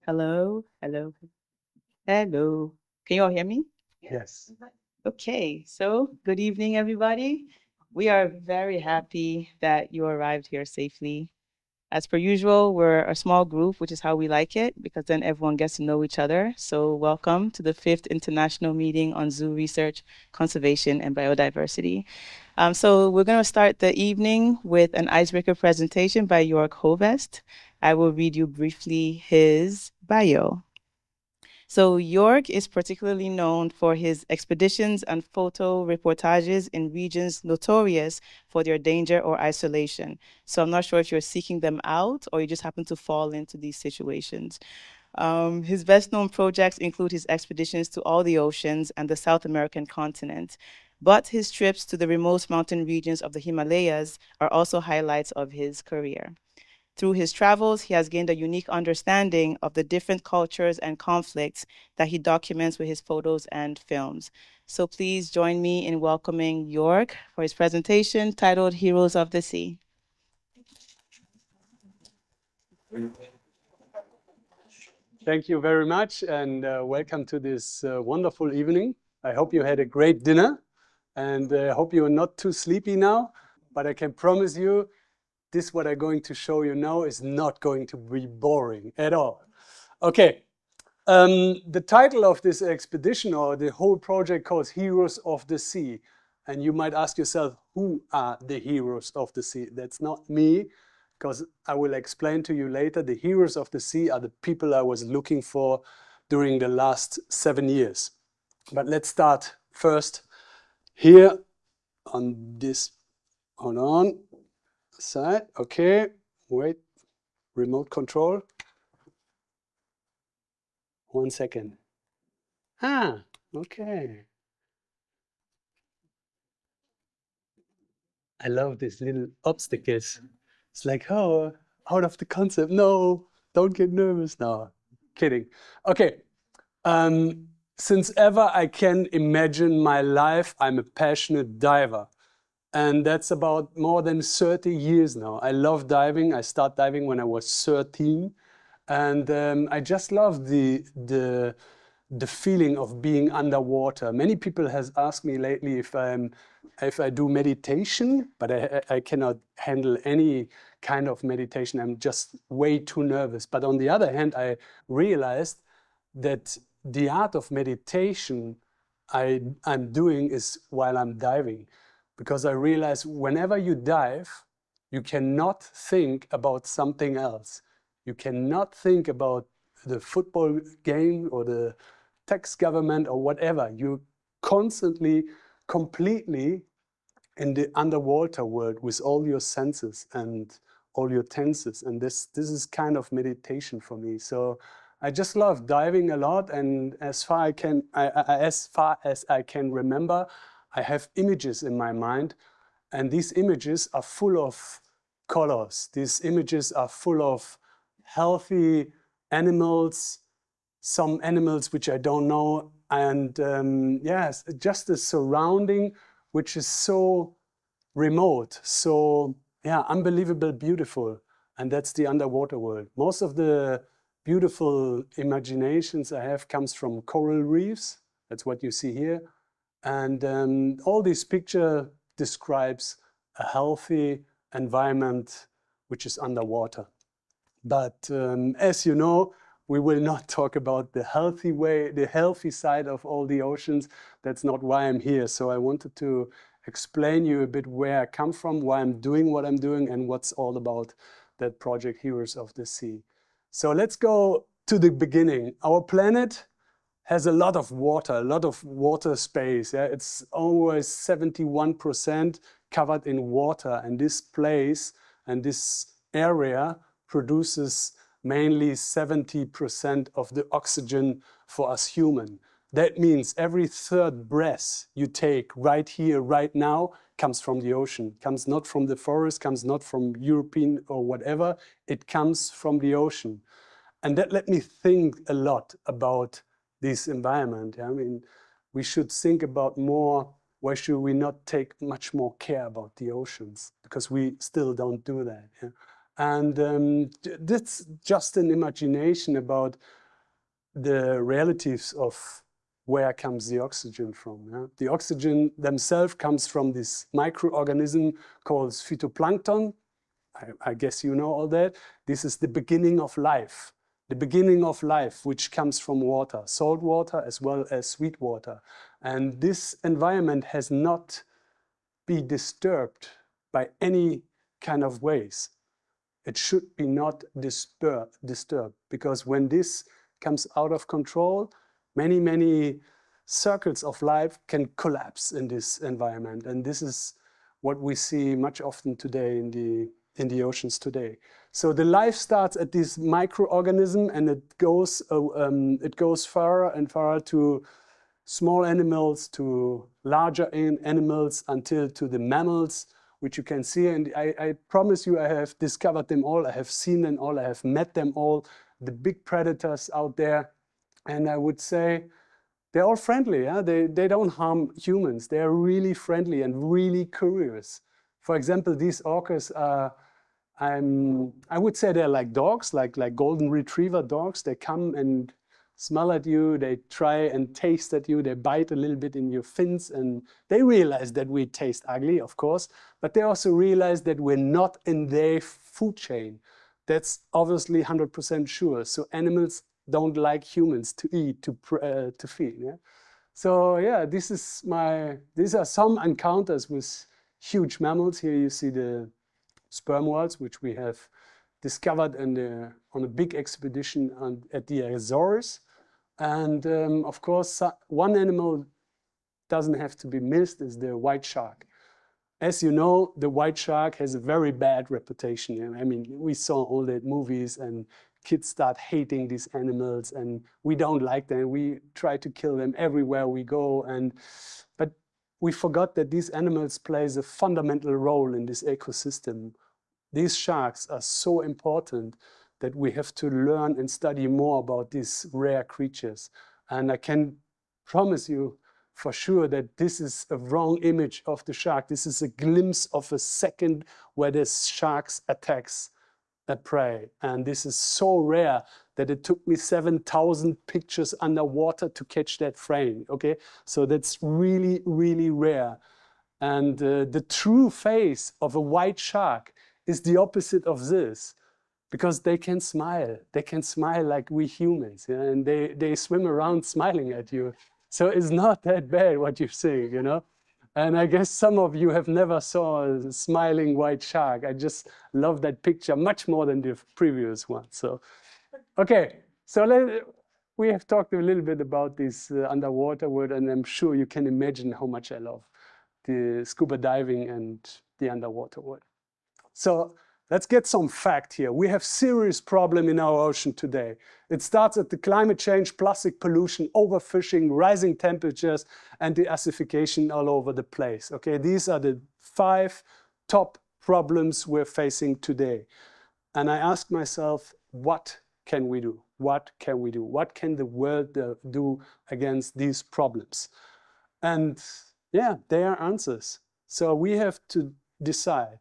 Hello, hello, hello. Can you all hear me? Yes. Okay, so good evening, everybody. We are very happy that you arrived here safely. As per usual, we're a small group, which is how we like it, because then everyone gets to know each other. So welcome to the 5th International Meeting on Zoo Research, Conservation, and Biodiversity. So we're going to start the evening with an icebreaker presentation by York Hovest. I will read you briefly his bio. So York is particularly known for his expeditions and photo reportages in regions notorious for their danger or isolation. So I'm not sure if you're seeking them out or you just happen to fall into these situations. His best known projects include his expeditions to all the oceans and the South American continent. But his trips to the remote mountain regions of the Himalayas are also highlights of his career. Through his travels, he has gained a unique understanding of the different cultures and conflicts that he documents with his photos and films. So please join me in welcoming York for his presentation titled Heroes of the Sea. Thank you very much, and welcome to this wonderful evening. I hope you had a great dinner, and I hope you are not too sleepy now. But I can promise you, this what I'm going to show you now is not going to be boring at all. Okay, the title of this expedition or the whole project calls Heroes of the Sea. And you might ask yourself, who are the heroes of the sea? That's not me, because I will explain to you later. The heroes of the sea are the people I was looking for during the last 7 years. But let's start first here on this, hold on, side. Okay, wait, remote control. 1 second. Ah, okay. I love these little obstacles. It's like, oh, out of the concept. No, don't get nervous now. Kidding. Okay. Um, since ever I can imagine my life, I'm a passionate diver. And that's about more than 30 years now. I love diving. I started diving when I was 13. And I just love the feeling of being underwater. Many people has asked me lately if I do meditation, but I cannot handle any kind of meditation. I'm just way too nervous. But on the other hand, I realized that the art of meditation I'm doing is while I'm diving, because I realize whenever you dive, you cannot think about something else. You cannot think about the football game or the tax government or whatever. You constantly, completely in the underwater world with all your senses and all your tenses. And this is kind of meditation for me. So I just love diving a lot. And as far as I can remember, I have images in my mind, and these images are full of colors. These images are full of healthy animals, some animals which I don't know, and yes, just the surrounding, which is so remote, so yeah, unbelievable beautiful, and that's the underwater world. Most of the beautiful imaginations I have comes from coral reefs. That's what you see here, and all this picture describes a healthy environment which is underwater. But as you know, we will not talk about the healthy way, the healthy side of all the oceans. That's not why I'm here. So I wanted to explain you a bit where I come from, why I'm doing what I'm doing, and what's all about that project Heroes of the Sea. So let's go to the beginning. Our planet has a lot of water space. Yeah? It's always 71% covered in water, and this place and this area produces mainly 70% of the oxygen for us human. That means every third breath you take right here, right now, comes from the ocean, comes not from the forest, comes not from European or whatever, it comes from the ocean. And that let me think a lot about this environment. I mean, we should think about more, why should we not take much more care about the oceans? Because we still don't do that. Yeah? And that's just an imagination about the realities of where comes the oxygen from. Yeah? The oxygen themselves comes from this microorganism called phytoplankton. I guess you know all that. This is the beginning of life. The beginning of life, which comes from water, salt water as well as sweet water. And this environment has not been disturbed by any kind of ways. It should be not disturbed, because when this comes out of control, many circles of life can collapse in this environment. And this is what we see much often today in the oceans today. So the life starts at this microorganism, and it goes further and further to small animals, to larger animals, until to the mammals, which you can see. And I promise you, I have discovered them all. I have seen them all. I have met them all, the big predators out there. And I would say they're all friendly. Yeah? They don't harm humans. They're really friendly and really curious. For example, these orcas are, I would say they're like dogs, like golden retriever dogs. They come and smell at you, they try and taste at you, they bite a little bit in your fins, and they realize that we taste ugly, of course, but they also realize that we're not in their food chain. That's obviously 100% sure. So animals don't like humans to eat, to feed. Yeah? So yeah, these are some encounters with huge mammals. Here you see the sperm whales, which we have discovered on a big expedition at the Azores. And of course, one animal doesn't have to be missed, is the white shark. As you know, the white shark has a very bad reputation. I mean, we saw all the movies and kids start hating these animals, and we don't like them. We try to kill them everywhere we go. But we forgot that these animals plays a fundamental role in this ecosystem. These sharks are so important that we have to learn and study more about these rare creatures. And I can promise you for sure that this is a wrong image of the shark. This is a glimpse of a second where the shark attacks a prey. And this is so rare that it took me 7,000 pictures underwater to catch that frame. Okay, so that's really, really rare. And the true face of a white shark is the opposite of this, because they can smile. They can smile like we humans, yeah? And they swim around smiling at you. So it's not that bad what you're seeing, you know? And I guess some of you have never saw a smiling white shark. I just love that picture much more than the previous one. So, okay, so we have talked a little bit about this underwater world, and I'm sure you can imagine how much I love the scuba diving and the underwater world. So let's get some fact here. We have serious problem in our ocean today. It starts at the climate change, plastic pollution, overfishing, rising temperatures, and the acidification all over the place. Okay, these are the 5 top problems we're facing today. And I ask myself, what can we do? What can we do? What can the world do against these problems? And yeah, there are answers. So we have to decide.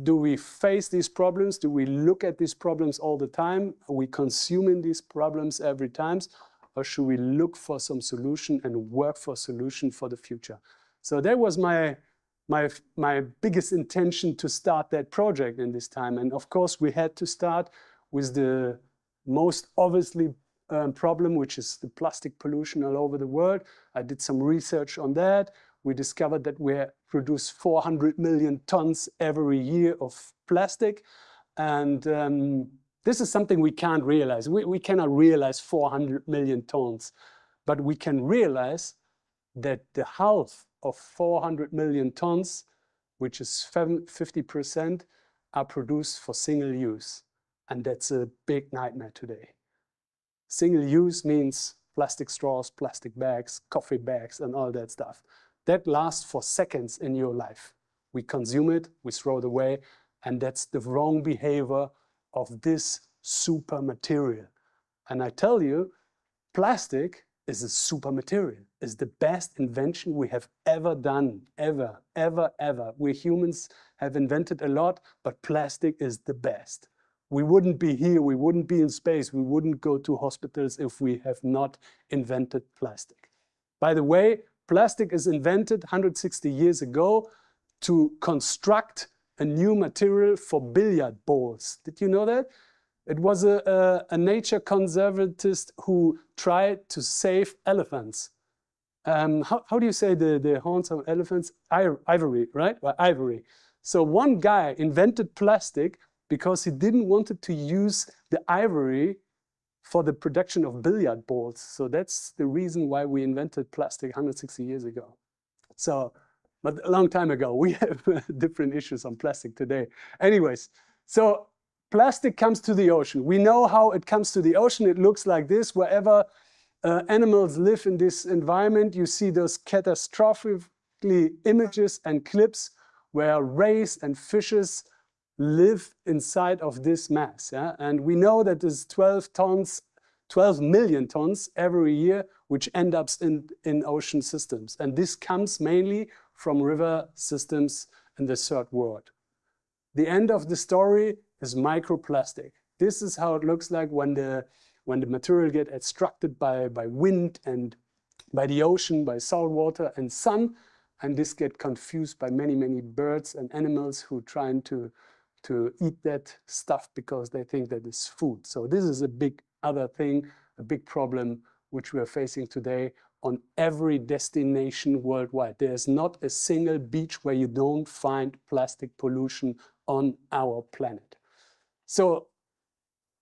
Do we face these problems? Do we look at these problems all the time? Are we consuming these problems every time? Or should we look for some solution and work for a solution for the future? So that was my biggest intention to start that project in this time. And of course, we had to start with the most obviously problem, which is the plastic pollution all over the world. I did some research on that. We discovered that we produce 400 million tons every year of plastic. And this is something we can't realize. We cannot realize 400 million tons, but we can realize that the half of 400 million tons, which is 50%, are produced for single use. And that's a big nightmare today. Single use means plastic straws, plastic bags, coffee bags, and all that stuff. That lasts for seconds in your life. We consume it, we throw it away, and that's the wrong behavior of this super material. And I tell you, plastic is a super material, is the best invention we have ever done, ever, ever, ever. We humans have invented a lot, but plastic is the best. We wouldn't be here, we wouldn't be in space, we wouldn't go to hospitals if we have not invented plastic. By the way, plastic is invented 160 years ago to construct a new material for billiard balls. Did you know that? It was a nature conservatist who tried to save elephants. How do you say the horns of elephants? Ivory, right? Well, ivory. So one guy invented plastic because he didn't want to use the ivory for the production of billiard balls. So that's the reason why we invented plastic 160 years ago. So, but a long time ago, we have different issues on plastic today. Anyways, so plastic comes to the ocean. We know how it comes to the ocean. It looks like this. Wherever animals live in this environment, you see those catastrophically images and clips where rays and fishes live inside of this mass. Yeah? And we know that there's 12 million tons every year, which end up in ocean systems. And this comes mainly from river systems in the third world. The end of the story is microplastic. This is how it looks like when the material gets extracted by wind and by the ocean, by salt water and sun. And this gets confused by many, many birds and animals who are trying to eat that stuff because they think that it's food. So this is a big other thing, a big problem which we are facing today on every destination worldwide. There's not a single beach where you don't find plastic pollution on our planet. So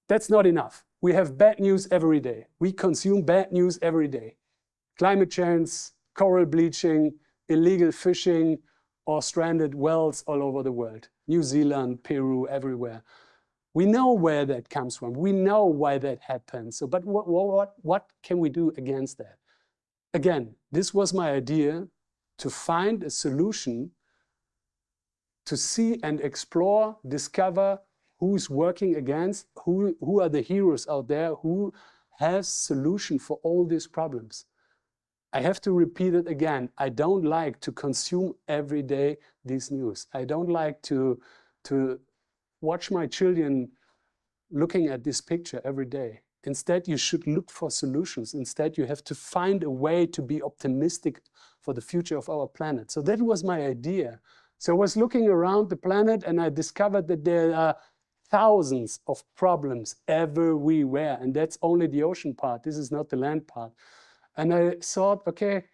that's not enough. We have bad news every day. We consume bad news every day. Climate change, coral bleaching, illegal fishing, or stranded wells all over the world. New Zealand, Peru, everywhere. We know where that comes from. We know why that happens. So, but what can we do against that? Again, this was my idea, to find a solution, to see and explore, discover who's working against, who are the heroes out there, who has solution for all these problems. I have to repeat it again. I don't like to consume every day these news. I don't like to watch my children looking at this picture every day. Instead, you should look for solutions. Instead, you have to find a way to be optimistic for the future of our planet. So that was my idea. So I was looking around the planet and I discovered that there are thousands of problems everywhere. And that's only the ocean part. This is not the land part. And I thought, okay,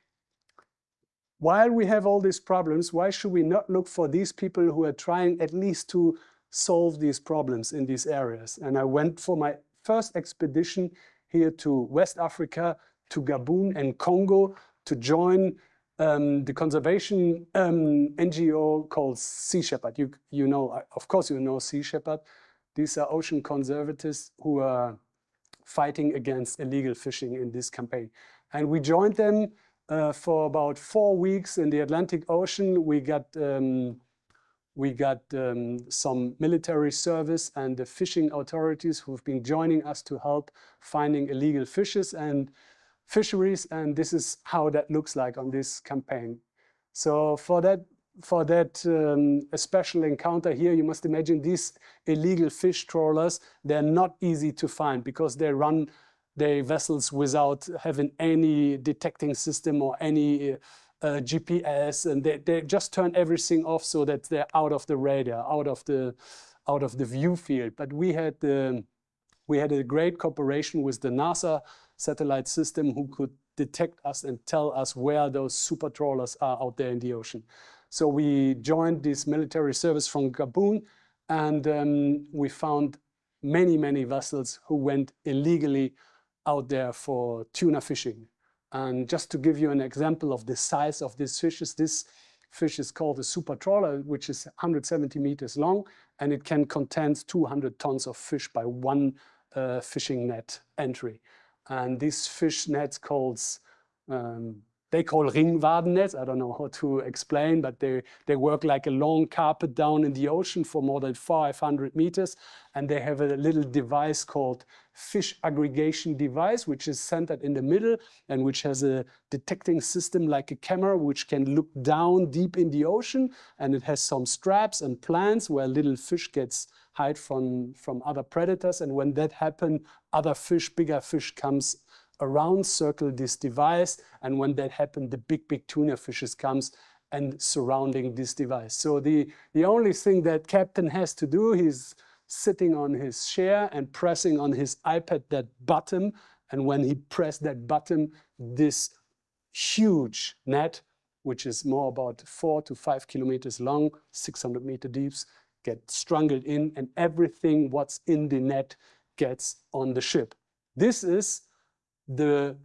while we have all these problems, why should we not look for these people who are trying at least to solve these problems in these areas? And I went for my first expedition here to West Africa, to Gabon and Congo, to join the conservation NGO called Sea Shepherd. You know, of course you know Sea Shepherd. These are ocean conservatives who are fighting against illegal fishing in this campaign. And we joined them for about 4 weeks in the Atlantic Ocean. We got some military service and the fishing authorities who've been joining us to help finding illegal fishes and fisheries. And this is how that looks like on this campaign. So for that a special encounter here, you must imagine these illegal fish trawlers, they're not easy to find because they run their vessels without having any detecting system or any GPS, and they just turn everything off so that they're out of the radar, out of the view field. But we had a great cooperation with the NASA satellite system who could detect us and tell us where those super trawlers are out there in the ocean. So we joined this military service from Gabon, and we found many vessels who went illegally out there for tuna fishing. And just to give you an example of the size of these fishes, this fish is called a super trawler, which is 170 meters long, and it can contain 200 tons of fish by one fishing net entry. And these fish nets costs they call ringwadennets. I don't know how to explain, but they work like a long carpet down in the ocean for more than 500 meters. And they have a little device called fish aggregation device, which is centered in the middle and which has a detecting system like a camera, which can look down deep in the ocean. And it has some straps and plants where little fish gets hide from other predators. And when that happens, other fish, bigger fish comes around, circle this device, and when that happens, the big tuna fishes comes and surrounding this device. So the only thing that captain has to do, he's sitting on his chair and pressing on his iPad that button, and when he pressed that button, this huge net, which is more about 4 to 5 kilometers long, 600-meter deep, gets strangled in, and everything what's in the net gets on the ship. This is the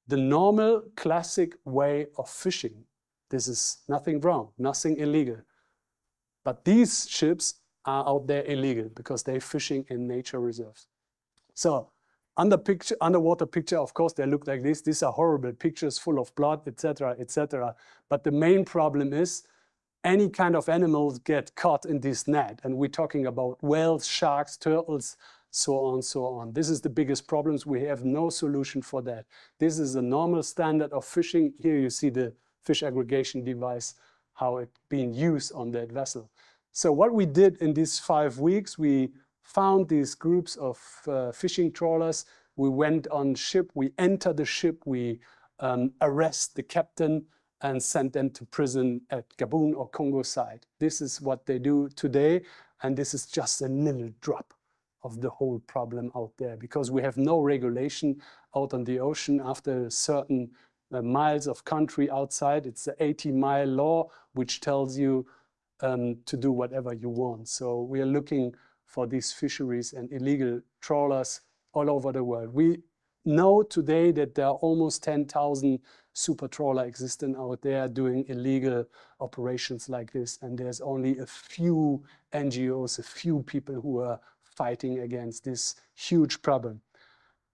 normal classic way of fishing. This is nothing wrong, nothing illegal. But these ships are out there illegal because they're fishing in nature reserves. So underwater picture, of course, they look like this. These are horrible pictures full of blood, etc., etc. But the main problem is any kind of animals get caught in this net. And we're talking about whales, sharks, turtles, so on, so on. This is the biggest problems. We have no solution for that. This is a normal standard of fishing. Here you see the fish aggregation device, how it's being used on that vessel. So what we did in these 5 weeks, we found these groups of fishing trawlers. We went on ship, we enter the ship, we arrest the captain and send them to prison at Gabon or Congo side. This is what they do today. And this is just a little drop of the whole problem out there, because we have no regulation out on the ocean after certain miles of country outside. It's the 80-mile law, which tells you to do whatever you want. So we are looking for these fisheries and illegal trawlers all over the world. We know today that there are almost 10,000 super trawler existing out there doing illegal operations like this. And there's only a few NGOs, a few people who are fighting against this huge problem.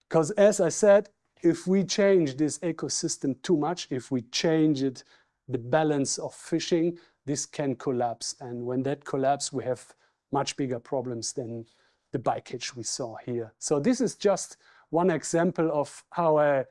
Because as I said, if we change this ecosystem too much, if we change it, the balance of fishing, this can collapse. And when that collapses, we have much bigger problems than the bycatch we saw here. So this is just one example of how I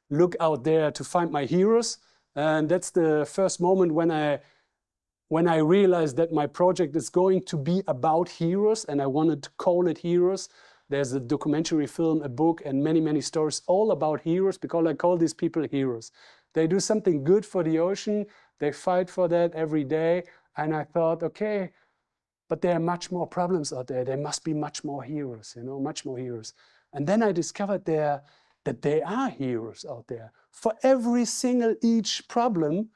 look out there to find my heroes. And that's the first moment when I realized that my project is going to be about heroes, and I wanted to call it Heroes. There's a documentary film, a book, and many stories all about heroes, because I call these people heroes. They do something good for the ocean. They fight for that every day. And I thought, okay, but there are much more problems out there. There must be much more heroes, you know, much more heroes. And then I discovered that there are heroes out there. For every single each problem,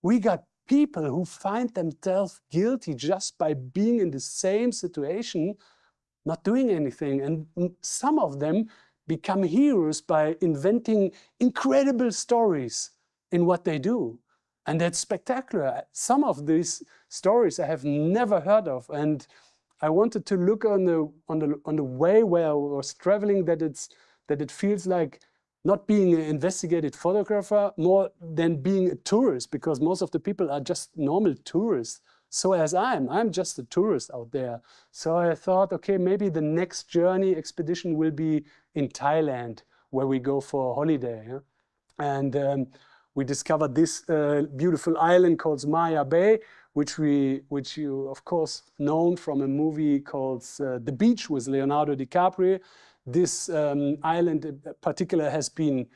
we got people who find themselves guilty just by being in the same situation, not doing anything. And some of them become heroes by inventing incredible stories in what they do. And that's spectacular. Some of these stories I have never heard of. And I wanted to look on the way where I was traveling, that it feels like not being an investigative photographer more than being a tourist, because most of the people are just normal tourists. So as I'm just a tourist out there. So I thought, okay, maybe the next journey expedition will be in Thailand, where we go for a holiday. Yeah? And we discovered this beautiful island called Maya Bay, which you, of course, known from a movie called The Beach with Leonardo DiCaprio. This island in particular has been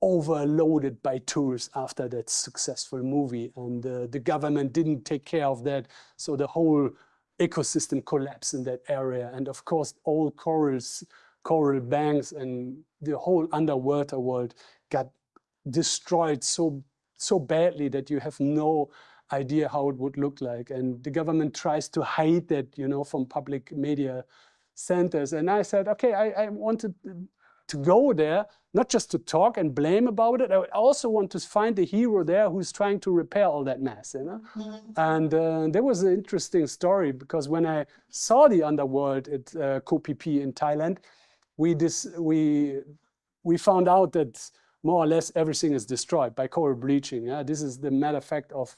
overloaded by tourists after that successful movie, and the government didn't take care of that, so the whole ecosystem collapsed in that area. And of course, all coral banks and the whole underwater world got destroyed so badly that you have no idea how it would look like. And the government tries to hide that, you know, from public media centers. And I said, okay, I wanted to go there, not just to talk and blame about it. I also want to find a hero there who's trying to repair all that mess, you know? And there was an interesting story, because when I saw the underworld at Koh Phi Phi in Thailand, we found out that more or less everything is destroyed by coral bleaching. Yeah? This is the matter fact of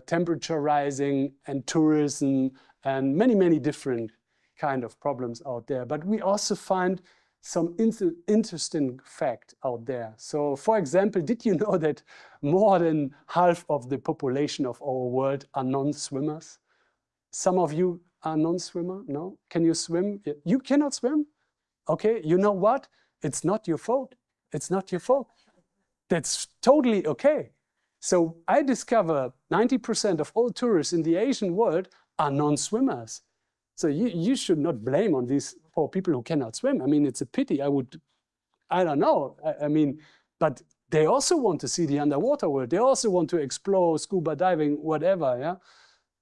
temperature rising and tourism and many, many different kind of problems out there. But we also find some interesting fact out there. So for example, did you know that more than half of the population of our world are non-swimmers? Some of you are non-swimmer, no? Can you swim? You cannot swim? Okay, you know what? It's not your fault. It's not your fault. That's totally okay. So I discover 90% of all tourists in the Asian world are non-swimmers. So you should not blame on these poor people who cannot swim. I mean, it's a pity. I don't know. I mean, but they also want to see the underwater world. They also want to explore scuba diving, whatever, yeah?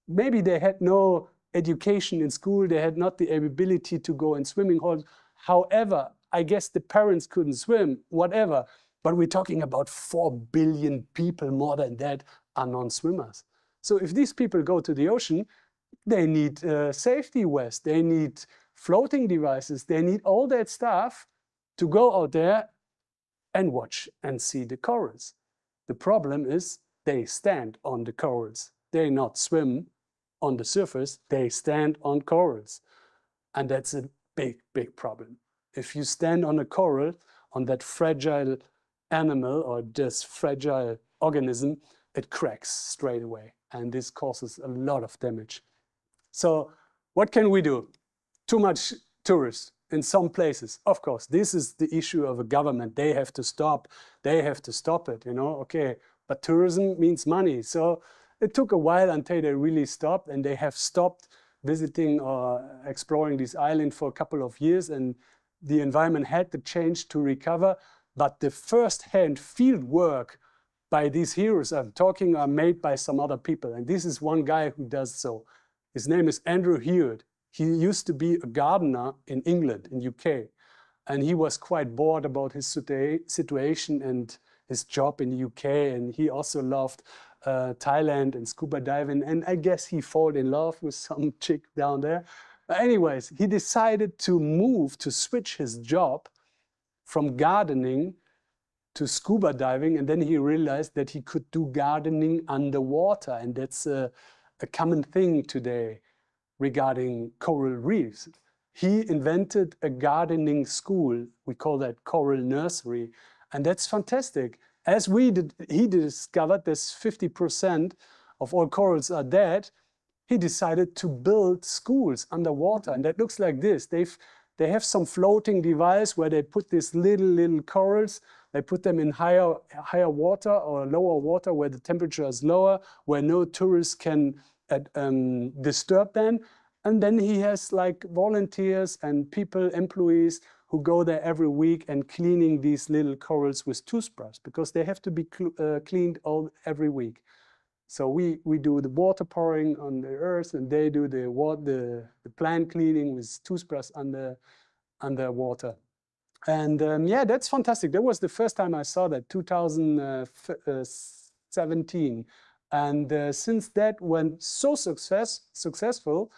Maybe they had no education in school. They had not the ability to go in swimming halls. However, I guess the parents couldn't swim, whatever. But we're talking about 4 billion people, more than that, are non-swimmers. So if these people go to the ocean, they need safety vests, they need floating devices, they need all that stuff to go out there and watch and see the corals. The problem is they stand on the corals. They not swim on the surface, they stand on corals. And that's a big, big problem. If you stand on a coral, on that fragile animal or this fragile organism, it cracks straight away. And this causes a lot of damage. So what can we do? Too much tourists in some places. Of course, this is the issue of a government. They have to stop. They have to stop it, you know, okay. But tourism means money. So it took a while until they really stopped, and they have stopped visiting or exploring this island for a couple of years, and the environment had to change to recover. But the first-hand field work by these heroes I'm talking are made by some other people. And this is one guy who does so. His name is Andrew Hewitt. He used to be a gardener in England, in UK. And he was quite bored about his situation and his job in the UK. And he also loved Thailand and scuba diving. And I guess he fell in love with some chick down there. But anyways, he decided to switch his job from gardening to scuba diving. And then he realized that he could do gardening underwater. And that's a common thing today regarding coral reefs. He invented a gardening school. We call that coral nursery. And that's fantastic. As he discovered that 50% of all corals are dead, he decided to build schools underwater. And that looks like this. They have some floating device where they put these little corals. They put them in higher water or lower water where the temperature is lower, where no tourists can disturb them. And then he has like volunteers and people, employees who go there every week and cleaning these little corals with toothbrush, because they have to be cleaned every week. So we do the water pouring on the earth, and they do the plant cleaning with toothbrush underwater. And yeah, that's fantastic. That was the first time I saw that, 2017. And since that went so successful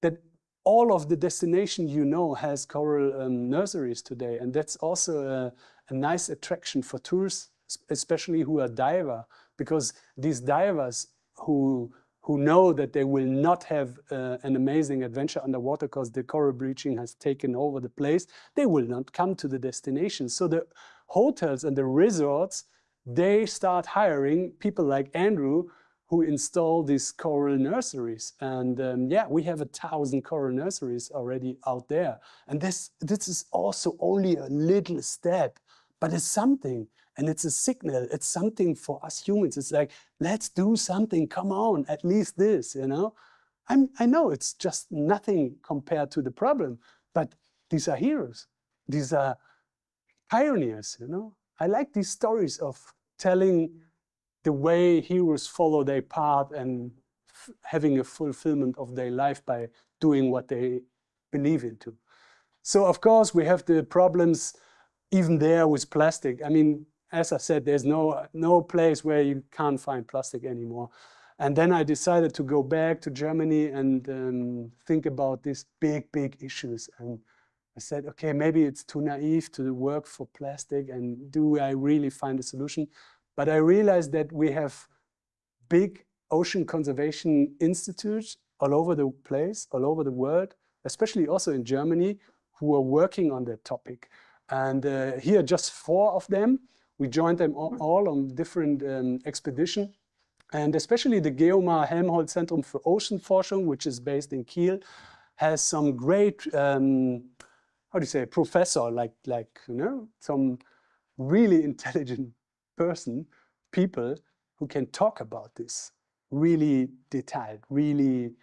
that all of the destination has coral nurseries today. And that's also a nice attraction for tourists, especially who are diver, because these divers who know that they will not have an amazing adventure underwater because the coral bleaching has taken over the place, they will not come to the destination. So the hotels and the resorts, they start hiring people like Andrew who install these coral nurseries. And yeah, we have 1,000 coral nurseries already out there. And this is also only a little step, but it's something. And it's a signal. It's something for us humans. It's like, let's do something. Come on, at least this, you know. I know it's just nothing compared to the problem, but these are heroes. These are pioneers, you know. I like these stories of telling the way heroes follow their path and having a fulfillment of their life by doing what they believe into. So of course we have the problems even there with plastic. I mean, as I said, there's no place where you can't find plastic anymore. And then I decided to go back to Germany and think about these big issues. And I said, okay, maybe it's too naive to work for plastic, and do I really find a solution? But I realized that we have big ocean conservation institutes all over the place, all over the world, especially also in Germany, who are working on that topic. And here, just 4 of them. We joined them all on different expeditions. And especially the Geomar Helmholtz Zentrum für Oceanforschung, which is based in Kiel, has some great, how do you say, professor, like you know, some really intelligent people who can talk about this really detailed, really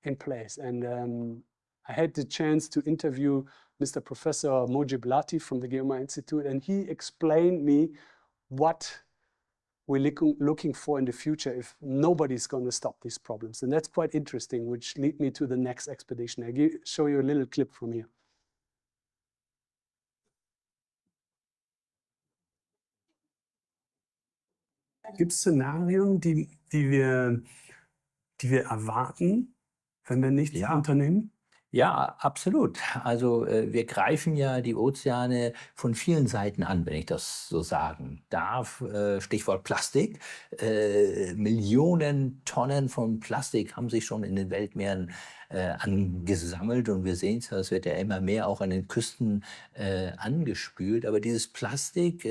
in place. And I had the chance to interview Mr. Professor Mojib Lati from the Geomar Institute, and he explained me what we're looking for in the future if nobody's going to stop these problems. And that's quite interesting, which lead me to the next expedition. I show you a little clip from here. Gibt es Szenarien, die wir erwarten, wenn wir nichts unternehmen? Ja, absolut. Also wir greifen ja die Ozeane von vielen Seiten an, wenn ich das so sagen darf. Stichwort Plastik. Millionen Tonnen von Plastik haben sich schon in den Weltmeeren angesammelt, und wir sehen es, es wird ja immer mehr auch an den Küsten angespült. Aber dieses Plastik,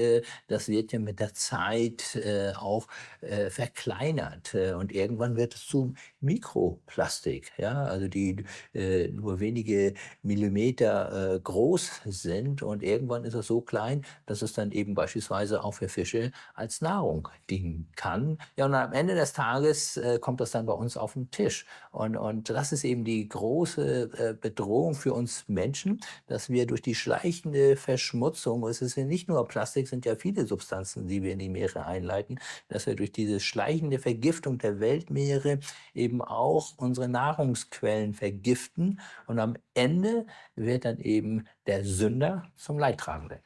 das wird ja mit der Zeit auch verkleinert, und irgendwann wird es zu Mikroplastik, ja, also die nur wenige Millimeter groß sind, und irgendwann ist es so klein, dass es dann eben beispielsweise auch für Fische als Nahrung dienen kann. Ja, und am Ende des Tages kommt das dann bei uns auf den Tisch. Und das ist eben die große Bedrohung für uns Menschen, dass wir durch die schleichende Verschmutzung, es ist ja nicht nur Plastik, es sind ja viele Substanzen, die wir in die Meere einleiten, dass wir durch diese schleichende Vergiftung der Weltmeere eben auch unsere Nahrungsquellen vergiften, und am Ende wird dann eben der Sünder zum Leidtragenden.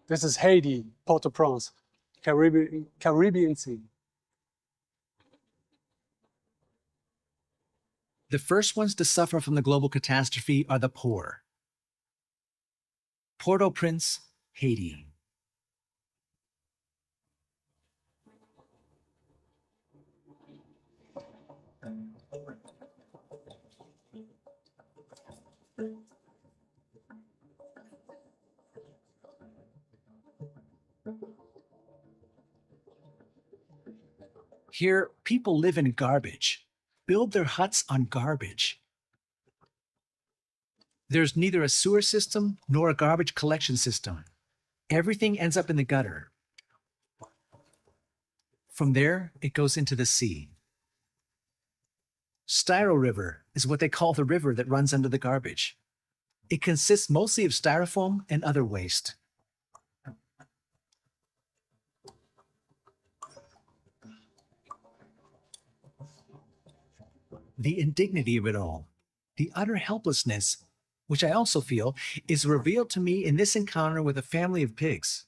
This is Haiti, Port-au-Prince, Caribbean Sea. The first ones to suffer from the global catastrophe are the poor. Port-au-Prince, Haiti. Here, people live in garbage, build their huts on garbage. There's neither a sewer system nor a garbage collection system. Everything ends up in the gutter. From there, it goes into the sea. Styro River is what they call the river that runs under the garbage. It consists mostly of styrofoam and other waste. The indignity of it all, the utter helplessness, which I also feel, is revealed to me in this encounter with a family of pigs.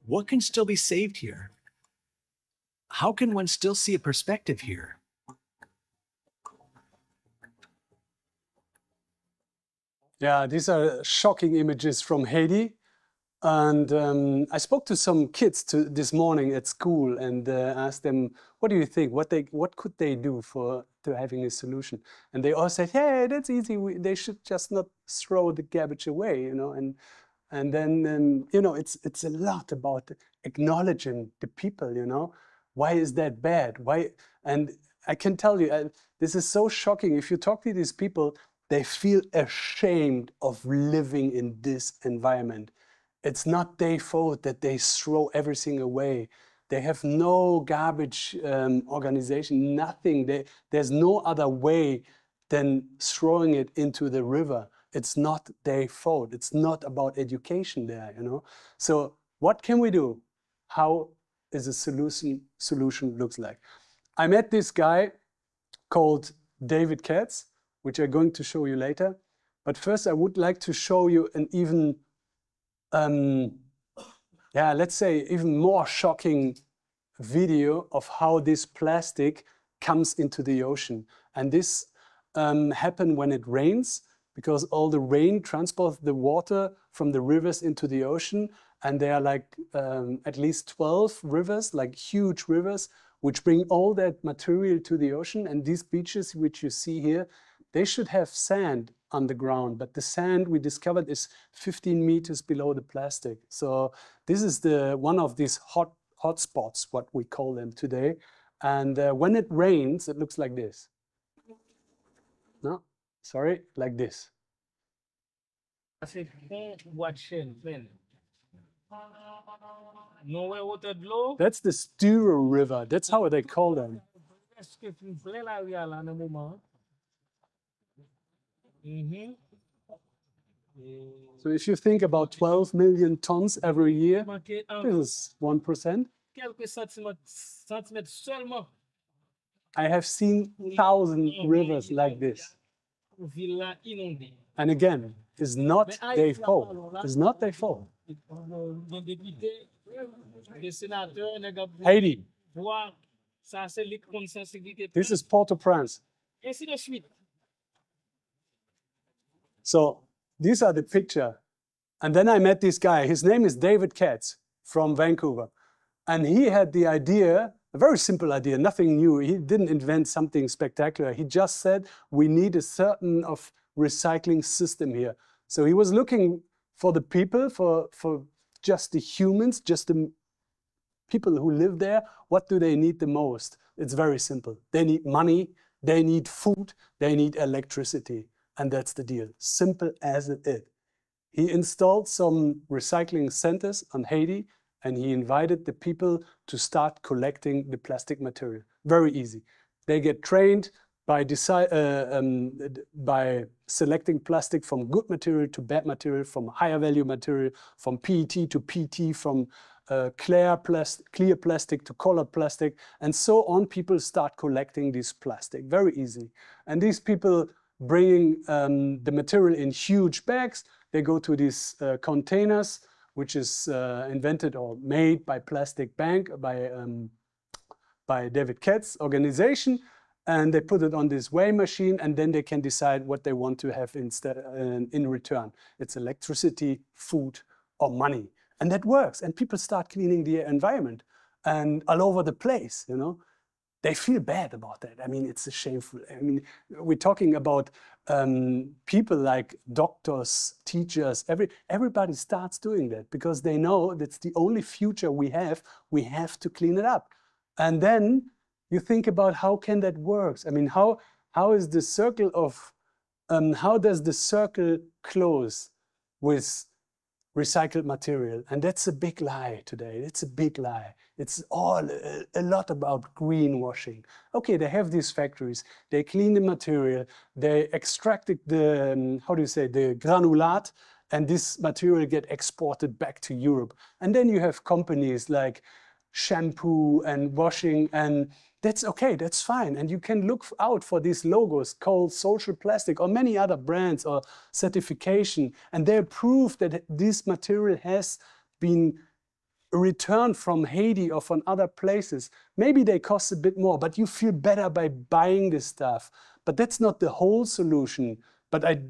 What can still be saved here? How can one still see a perspective here? Yeah, these are shocking images from Haiti. And I spoke to some kids this morning at school and asked them, what do you think? What could they do to having a solution? And they all said, hey, that's easy. They should just not throw the garbage away, you know. And then, you know, it's a lot about acknowledging the people, you know. Why is that bad? Why? And I can tell you, this is so shocking. If you talk to these people, they feel ashamed of living in this environment. It's not their fault that they throw everything away. They have no garbage organization, nothing. There's no other way than throwing it into the river. It's not their fault. It's not about education there, you know. So what can we do? How is a solution looks like? I met this guy called David Katz, which I'm going to show you later. But first, I would like to show you an even yeah, let's say even more shocking video of how this plastic comes into the ocean. And this happens when it rains, because all the rain transports the water from the rivers into the ocean. And there are like at least 12 rivers, like huge rivers, which bring all that material to the ocean. And these beaches, which you see here, they should have sand on the ground, but the sand we discovered is 15 meters below the plastic. So this is one of these hot spots, what we call them today. And when it rains, it looks like this. No, sorry, like this. That's the Stura River. That's how they call them. So if you think about 12 million tons every year, this is 1%. I have seen 1,000 rivers like this. And again, it's not their fault. It's not their fault. Haiti. This is Port-au-Prince. So these are the picture. And then I met this guy. His name is David Katz from Vancouver. And he had the idea, a very simple idea, nothing new. He didn't invent something spectacular. He just said, we need a certain of recycling system here. So he was looking for the people, for just the humans, just the people who live there. What do they need the most? It's very simple. They need money, they need food, they need electricity. And that's the deal. Simple as it is. He installed some recycling centers on Haiti, and he invited the people to start collecting the plastic material. Very easy. They get trained by selecting plastic from good material to bad material, from higher value material, from PET to PT, from clear plastic to colored plastic, and so on. People start collecting this plastic very easily. And these people bringing the material in huge bags. They go to these containers, which is invented or made by Plastic Bank, by David Katz's organization. And they put it on this weigh machine, and then they can decide what they want to have instead in return. It's electricity, food, or money. And that works. And people start cleaning the environment and all over the place, you know. They feel bad about that. I mean, it's a shameful. I mean, we're talking about people like doctors, teachers, everybody starts doing that because they know that's the only future we have. We have to clean it up. And then you think about how can that work? I mean, how is the circle of, how does the circle close with recycled material? And that's a big lie today. It's a big lie. It's all a lot about greenwashing. Okay, they have these factories. They clean the material. They extracted the, how do you say, the granulate, and this material get exported back to Europe. And then you have companies like shampoo and washing, and that's okay, that's fine. And you can look out for these logos called Social Plastic or many other brands or certification, and they prove that this material has been returned from Haiti or from other places. Maybe they cost a bit more, but you feel better by buying this stuff. But that's not the whole solution. But I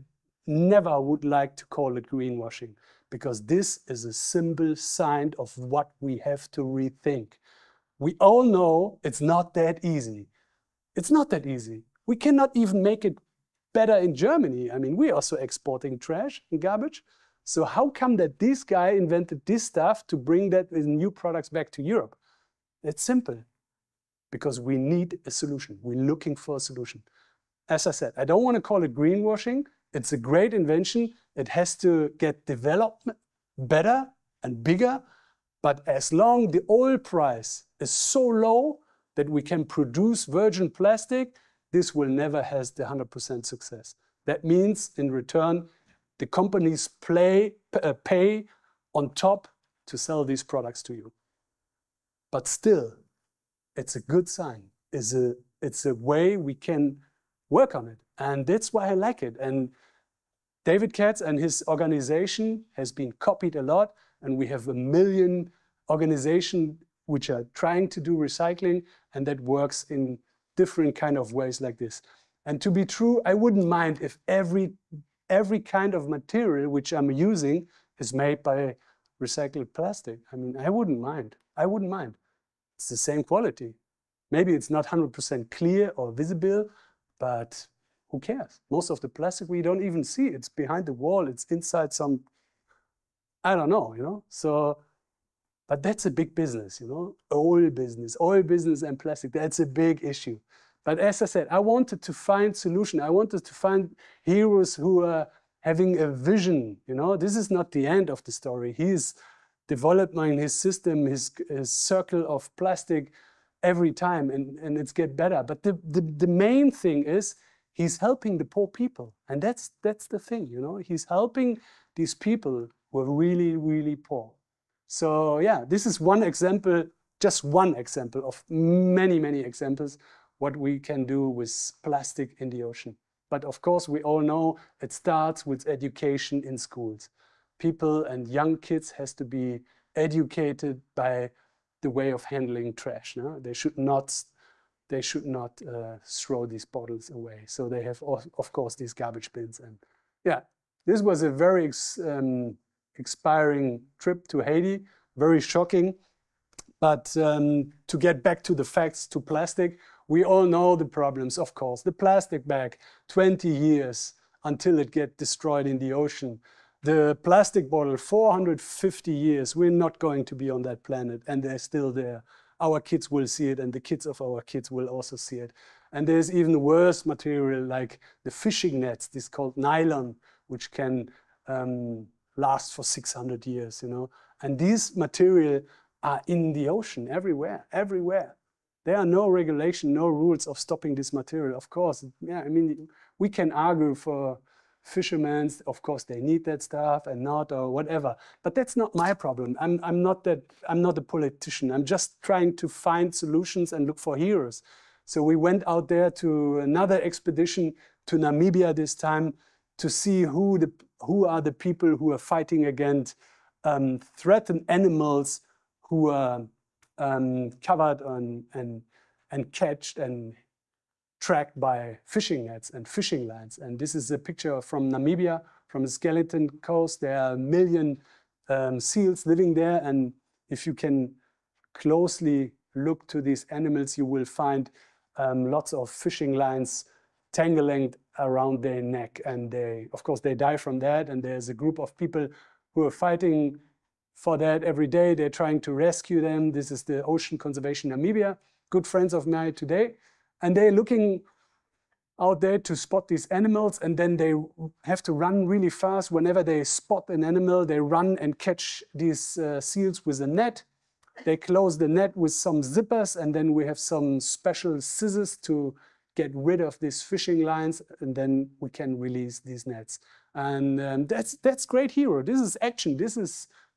never would like to call it greenwashing, because this is a simple sign of what we have to rethink. We all know it's not that easy. It's not that easy. We cannot even make it better in Germany. I mean, we're also exporting trash and garbage. So how come that this guy invented this stuff to bring that with new products back to Europe? It's simple. Because we need a solution. We're looking for a solution. As I said, I don't want to call it greenwashing. It's a great invention. It has to get developed better and bigger. But as long the oil price is so low that we can produce virgin plastic, this will never have the 100% success. That means in return, the companies pay on top to sell these products to you. But still, it's a good sign. It's a way we can work on it. And that's why I like it. And David Katz and his organization has been copied a lot. And we have 1 million organizations which are trying to do recycling, and that works in different kind of ways like this. And to be true, I wouldn't mind if every kind of material which I'm using is made by recycled plastic. I mean, I wouldn't mind. I wouldn't mind. It's the same quality. Maybe it's not 100% clear or visible, but who cares? Most of the plastic we don't even see. It's behind the wall. It's inside some, I don't know, you know? So, but that's a big business, you know? Oil business and plastic, that's a big issue. But as I said, I wanted to find solution. I wanted to find heroes who are having a vision, you know? This is not the end of the story. He's developing his system, his circle of plastic every time, and it's get better. But the main thing is he's helping the poor people. And that's the thing, you know? He's helping these people who are really, really poor. So yeah, this is one example, just one example of many, many examples what we can do with plastic in the ocean. But of course, we all know it starts with education in schools. People and young kids has to be educated by the way of handling trash. No? They should not throw these bottles away. So they have, of course, these garbage bins. And yeah, this was a very inspiring trip to Haiti, very shocking. But to get back to the facts, to plastic, we all know the problems, of course. The plastic bag, 20 years until it gets destroyed in the ocean. The plastic bottle, 450 years, we're not going to be on that planet, and they're still there. Our kids will see it, and the kids of our kids will also see it. And there's even worse material like the fishing nets, this called nylon, which can last for 600 years, you know. And these material are in the ocean everywhere, everywhere. There are no regulation, no rules of stopping this material. Of course, yeah, I mean, we can argue for fishermen, of course they need that stuff and not, or whatever. But that's not my problem. I'm not a politician. I'm just trying to find solutions and look for heroes. So we went out there to another expedition to Namibia this time to see who are the people who are fighting against threatened animals who are covered on and catched and tracked by fishing nets and fishing lines. And this is a picture from Namibia, from the Skeleton Coast. There are 1 million seals living there. And if you can closely look to these animals, you will find lots of fishing lines tangling around their neck. And they, of course, they die from that. And there's a group of people who are fighting for that every day. They're trying to rescue them. This is the Ocean Conservation Namibia, good friends of mine today. And they're looking out there to spot these animals, and then they have to run really fast. Whenever they spot an animal, they run and catch these seals with a net. They close the net with some zippers, and then we have some special scissors to get rid of these fishing lines, and then we can release these nets. And that's great hero. This is action.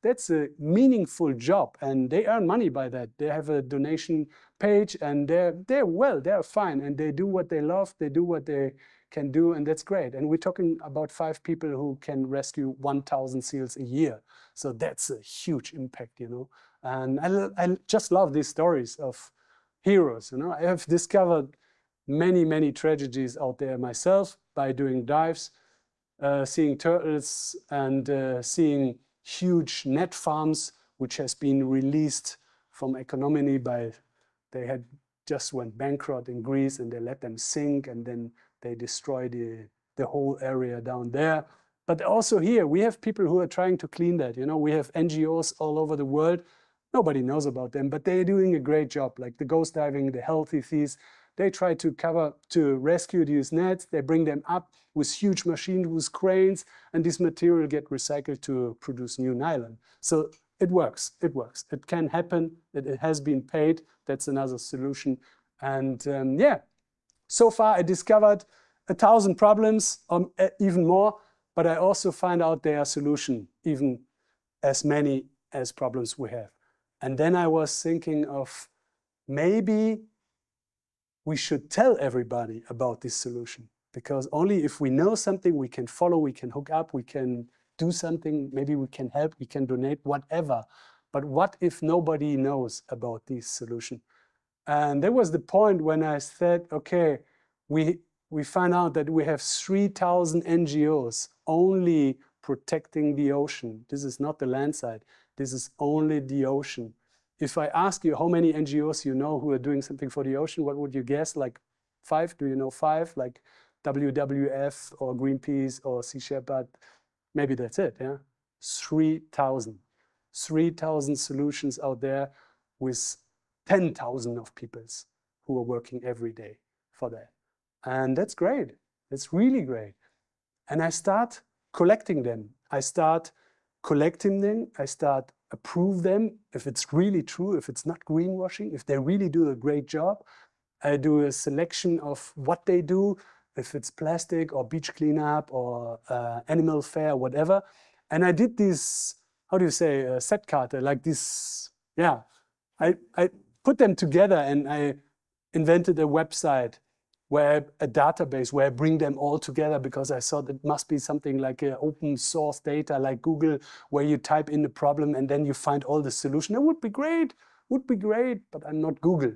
That's a meaningful job, and they earn money by that. They have a donation page, and they're fine, and they do what they love, they do what they can do, and that's great. And we're talking about 5 people who can rescue 1,000 seals a year. So that's a huge impact, you know. And I just love these stories of heroes, you know. I have discovered many, many tragedies out there myself by doing dives, seeing turtles and seeing huge net farms, which has been released from economy by, they had just went bankrupt in Greece, and they let them sink, and then they destroy the whole area down there. But also here, we have people who are trying to clean that. You know, we have NGOs all over the world. Nobody knows about them, but they're doing a great job, like the ghost diving, the healthy seas. They try to rescue these nets. They bring them up with huge machines, with cranes, and this material get recycled to produce new nylon. So it works, it works. It can happen, it has been paid. That's another solution. And yeah, so far I discovered 1,000 problems, even more, but I also find out there are solutions, even as many as problems we have. And then I was thinking of maybe we should tell everybody about this solution, because only if we know something, we can follow, we can hook up, we can do something, maybe we can help, we can donate, whatever. but what if nobody knows about this solution? And that was the point when I said, okay, we find out that we have 3,000 NGOs only protecting the ocean. This is not the land side. This is only the ocean. If I ask you how many NGOs you know who are doing something for the ocean, what would you guess? Like 5? Do you know 5? Like WWF or Greenpeace or Sea Shepherd? Maybe that's it, yeah? 3,000. 3,000 solutions out there with 10,000 of peoples who are working every day for that. And that's great. That's really great. And I start collecting them. I start collecting them. I start approve them if it's really true, if it's not greenwashing, if they really do a great job. I do a selection of what they do, if it's plastic or beach cleanup or animal fair, whatever. And I did this, how do you say, set card, like this, yeah. I put them together and I invented a website where a database where I bring them all together because I thought it must be something like open source data like Google where you type in the problem and then you find all the solution. That would be great, but I'm not Google.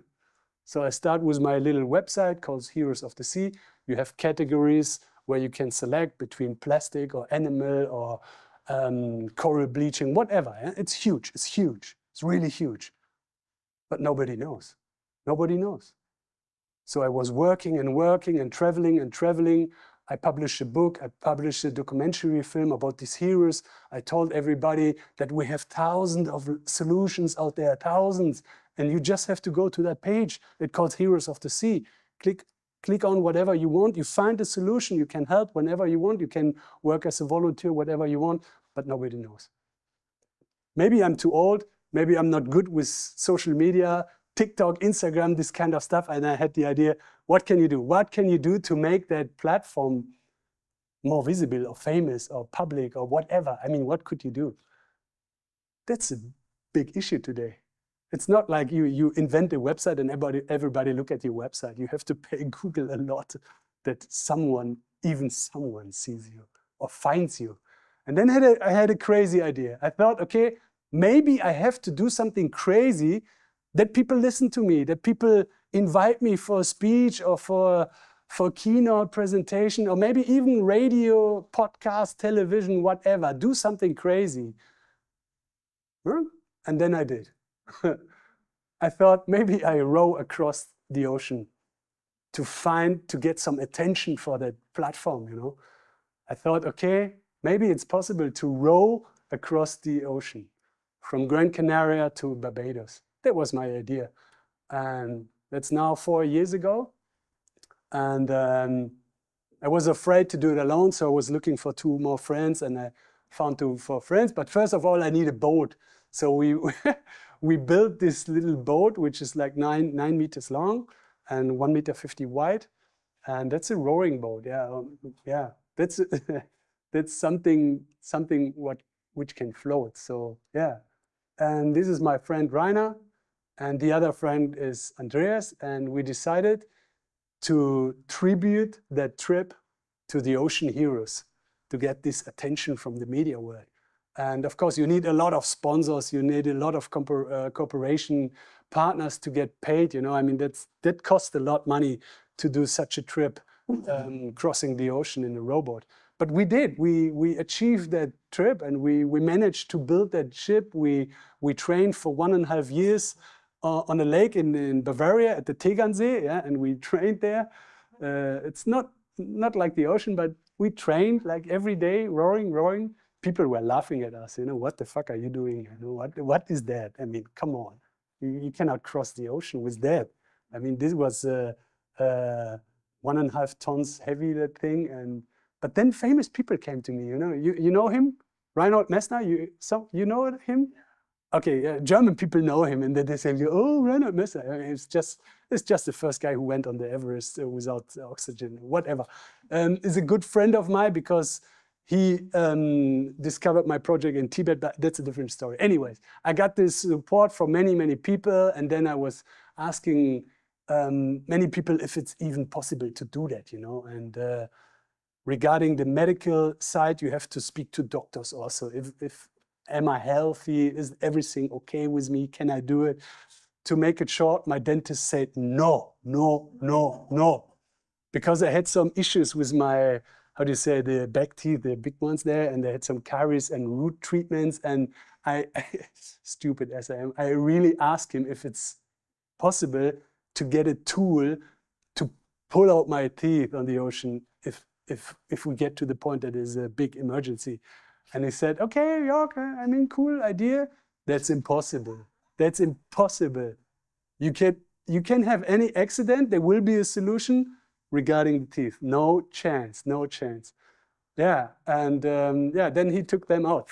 So I start with my little website called Heroes of the Sea. You have categories where you can select between plastic or animal or coral bleaching, whatever. It's huge, it's really huge. But nobody knows, nobody knows. So I was working and working and traveling. I published a book, I published a documentary film about these heroes. I told everybody that we have thousands of solutions out there, thousands. And you just have to go to that page. It's called Heroes of the Sea. Click on whatever you want. You find a solution. You can help whenever you want. You can work as a volunteer, whatever you want, but nobody knows. Maybe I'm too old. Maybe I'm not good with social media, TikTok, Instagram, this kind of stuff. And I had the idea, what can you do? What can you do to make that platform more visible or famous or public or whatever? I mean, what could you do? That's a big issue today. It's not like you invent a website and everybody look at your website. You have to pay Google a lot that even someone sees you or finds you. And then I had a crazy idea. I thought, okay, maybe I have to do something crazy that people listen to me, that people invite me for a speech or for keynote presentation, or maybe even radio, podcast, television, whatever. Do something crazy. And then I did. I thought maybe I row across the ocean to get some attention for that platform, you know. I thought, okay, maybe it's possible to row across the ocean from Gran Canaria to Barbados. That was my idea. And that's now 4 years ago. And I was afraid to do it alone, so I was looking for 2 more friends, and I found 4 friends. But first of all, I need a boat. So we built this little boat, which is like 9 meters long and 1.50 meter wide. And that's a rowing boat. Yeah, that's that's something which can float. So yeah. And this is my friend Rainer, and the other friend is Andreas, and we decided to tribute that trip to the ocean heroes to get this attention from the media world. And of course, you need a lot of sponsors, you need a lot of cooperation partners to get paid. You know, I mean, that costs a lot of money to do such a trip, crossing the ocean in a rowboat. But we did. We achieved that trip, and we managed to build that ship. We trained for 1.5 years on a lake in Bavaria at the Tegernsee, yeah, and we trained there. It's not like the ocean, but we trained like every day, rowing. People were laughing at us, you know, what the fuck are you doing? You know, what is that? I mean, come on, you cannot cross the ocean with that. I mean, this was 1.5 tons heavy, that thing. But then famous people came to me, you know. You know him? Reinhold Messner, you know him? Okay, German people know him, and then they say, oh, Reinhold Messner. I mean, it's just the first guy who went on the Everest without oxygen, whatever. Is a good friend of mine because he discovered my project in Tibet, but that's a different story. Anyways, I got this support from many people, and then I was asking many people if it's even possible to do that, you know. And regarding the medical side, you have to speak to doctors also. If Am I healthy? Is everything okay with me? Can I do it? To make it short, my dentist said no, no, no, no. Because I had some issues with my, how do you say, the back teeth, the big ones there, and I had some caries and root treatments. And I stupid as I am, I really asked him if it's possible to get a tool to pull out my teeth on the ocean if we get to the point that is a big emergency. And he said, okay, York, I mean, cool idea. That's impossible. That's impossible. You can have any accident. There will be a solution regarding the teeth. No chance, no chance. Yeah, and yeah, then he took them out.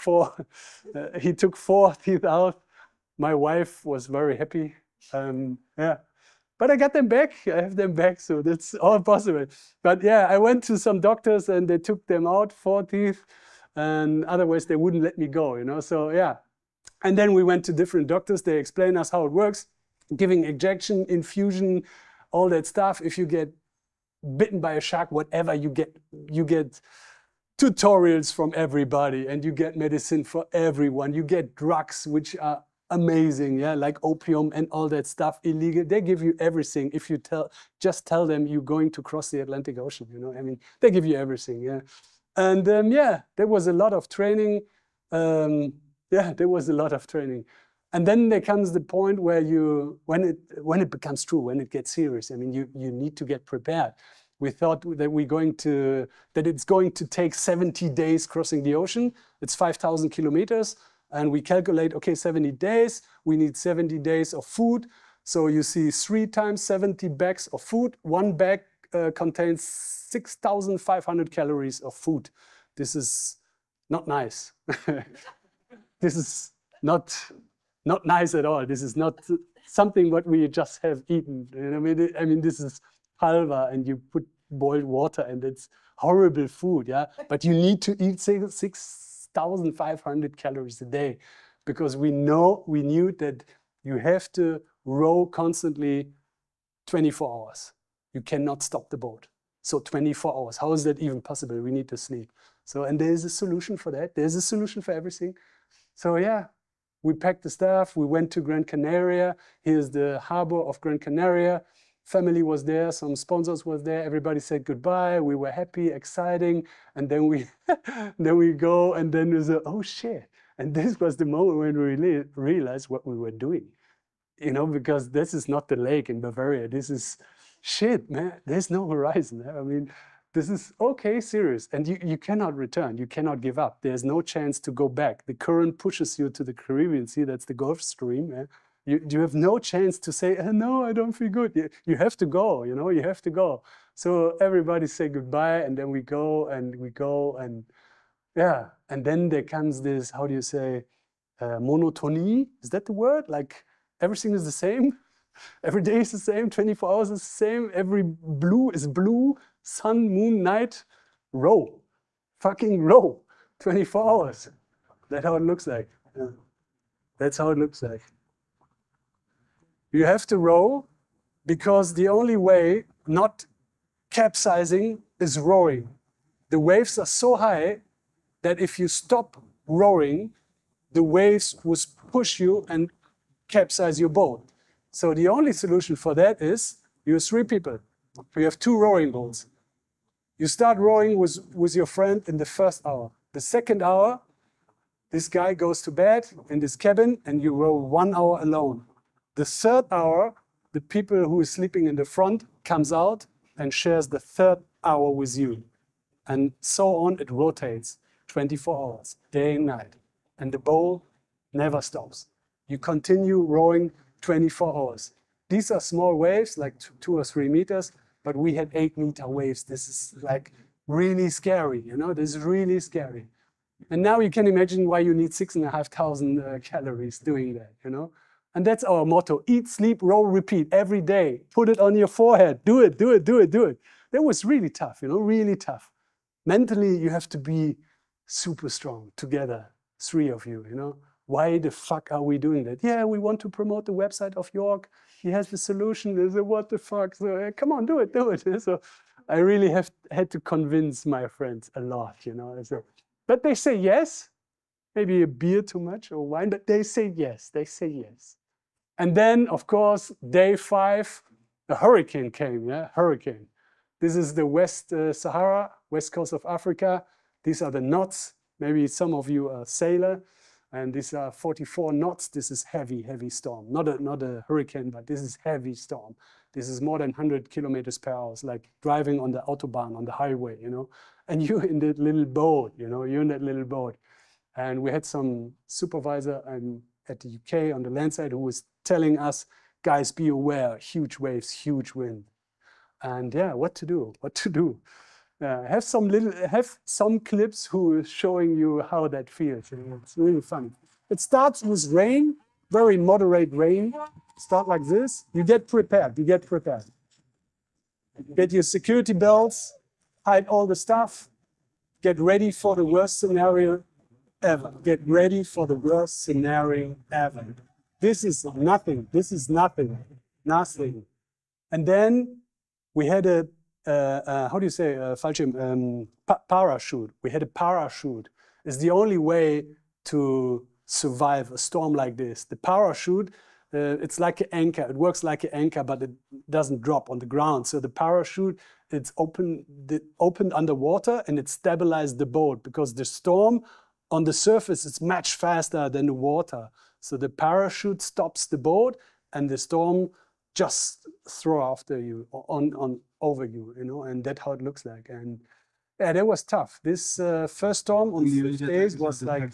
He took 4 teeth out. My wife was very happy. Yeah, but I got them back. I have them back, so that's all possible. But yeah, I went to some doctors and they took them out, 4 teeth, and otherwise they wouldn't let me go, you know. So yeah, and then we went to different doctors. They explain us how it works, giving injection, infusion, all that stuff. If you get bitten by a shark, whatever, you get tutorials from everybody, and you get medicine for everyone. You get drugs, which are amazing, yeah, like opium and all that stuff, illegal. They give you everything if you just tell them you're going to cross the Atlantic Ocean, you know. I mean, they give you everything, yeah. And yeah, there was a lot of training. Yeah, there was a lot of training. And then there comes the point where when it becomes true, when it gets serious, I mean, you need to get prepared. We thought that it's going to take 70 days crossing the ocean. It's 5,000 kilometers. And we calculate, okay, 70 days, we need 70 days of food. So you see 3 times 70 bags of food. One bag contains 6,500 calories of food. This is not nice. This is not nice at all. This is not something what we just have eaten. You know, I mean, this is halva, and you put boiled water, and it's horrible food, yeah? But you need to eat 6,500 calories a day, because we knew that you have to row constantly 24 hours. You cannot stop the boat. So 24 hours, how is that even possible? We need to sleep. So, and there's a solution for that. There's a solution for everything. So yeah, we packed the stuff. We went to Gran Canaria. Here's the harbor of Gran Canaria. Family was there, some sponsors was there. Everybody said goodbye. We were happy, exciting. And then we go, and then there's oh shit. And this was the moment when we really realized what we were doing. You know, because this is not the lake in Bavaria. This is shit, man. There's no horizon. I mean, this is okay, serious. And you cannot return. You cannot give up. There's no chance to go back. The current pushes you to the Caribbean Sea. That's the Gulf Stream. You have no chance to say, oh, no, I don't feel good. You have to go, you know, you have to go. So everybody say goodbye, and then we go, and yeah. And then there comes this, how do you say, monotony? Is that the word? Like everything is the same. Every day is the same. 24 hours is the same. Every blue is blue. Sun, moon, night, row. Fucking row. 24 hours. That's how it looks like. Yeah. That's how it looks like. You have to row, because the only way not capsizing is rowing. The waves are so high that if you stop rowing, the waves will push you and capsize your boat. So the only solution for that is you have 3 people. You have 2 rowing boats. You start rowing with your friend in the first hour. The second hour, this guy goes to bed in this cabin, and you row 1 hour alone. The third hour, the people who is sleeping in the front comes out and shares the third hour with you. And so on, it rotates 24 hours, day and night. And the boat never stops. You continue rowing 24 hours. These are small waves, like 2 or 3 meters, but we had 8-meter waves. This is like really scary, you know, this is really scary. And now you can imagine why you need 6,500 calories doing that, you know? And that's our motto: eat, sleep, row, repeat every day. Put it on your forehead. Do it, do it, do it, do it. That was really tough, you know, really tough. Mentally, you have to be super strong together, 3 of you, you know. Why the fuck are we doing that? Yeah, we want to promote the website of York. He has the solution. They say, what the fuck? So come on, do it, do it. So I really had to convince my friends a lot, you know. So, but they say yes. maybe a beer too much or wine, but they say yes, they say yes. And then, of course, day 5, a hurricane came, yeah, hurricane. This is the West Sahara, west coast of Africa. These are the knots. Maybe some of you are a sailor, and these are 44 knots. This is heavy, heavy storm. Not a hurricane, but this is heavy storm. This is more than 100 kilometers per hour. It's like driving on the autobahn, on the highway, you know. And you're in that little boat, you know, you're in that little boat. And we had some supervisor at the UK on the land side who was telling us, guys, be aware, huge waves, huge wind. And yeah, what to do, what to do. Have some clips who is showing you how that feels. It's really fun. It starts with rain, very moderate rain. Start like this. You get prepared, you get prepared. Get your security belts, hide all the stuff, get ready for the worst scenario ever. Get ready for the worst scenario ever. This is nothing. This is nothing. Nothing. And then we had a, how do you say, Fallschirm, parachute. We had a parachute. It's the only way to survive a storm like this. The parachute, it's like an anchor. It works like an anchor, but it doesn't drop on the ground. So the parachute, it's opened underwater and it stabilized the boat because the storm on the surface is much faster than the water. So the parachute stops the boat and the storm just throw after you, over you, you know, and that's how it looks like. And yeah, that was tough. This first storm on 6 days was like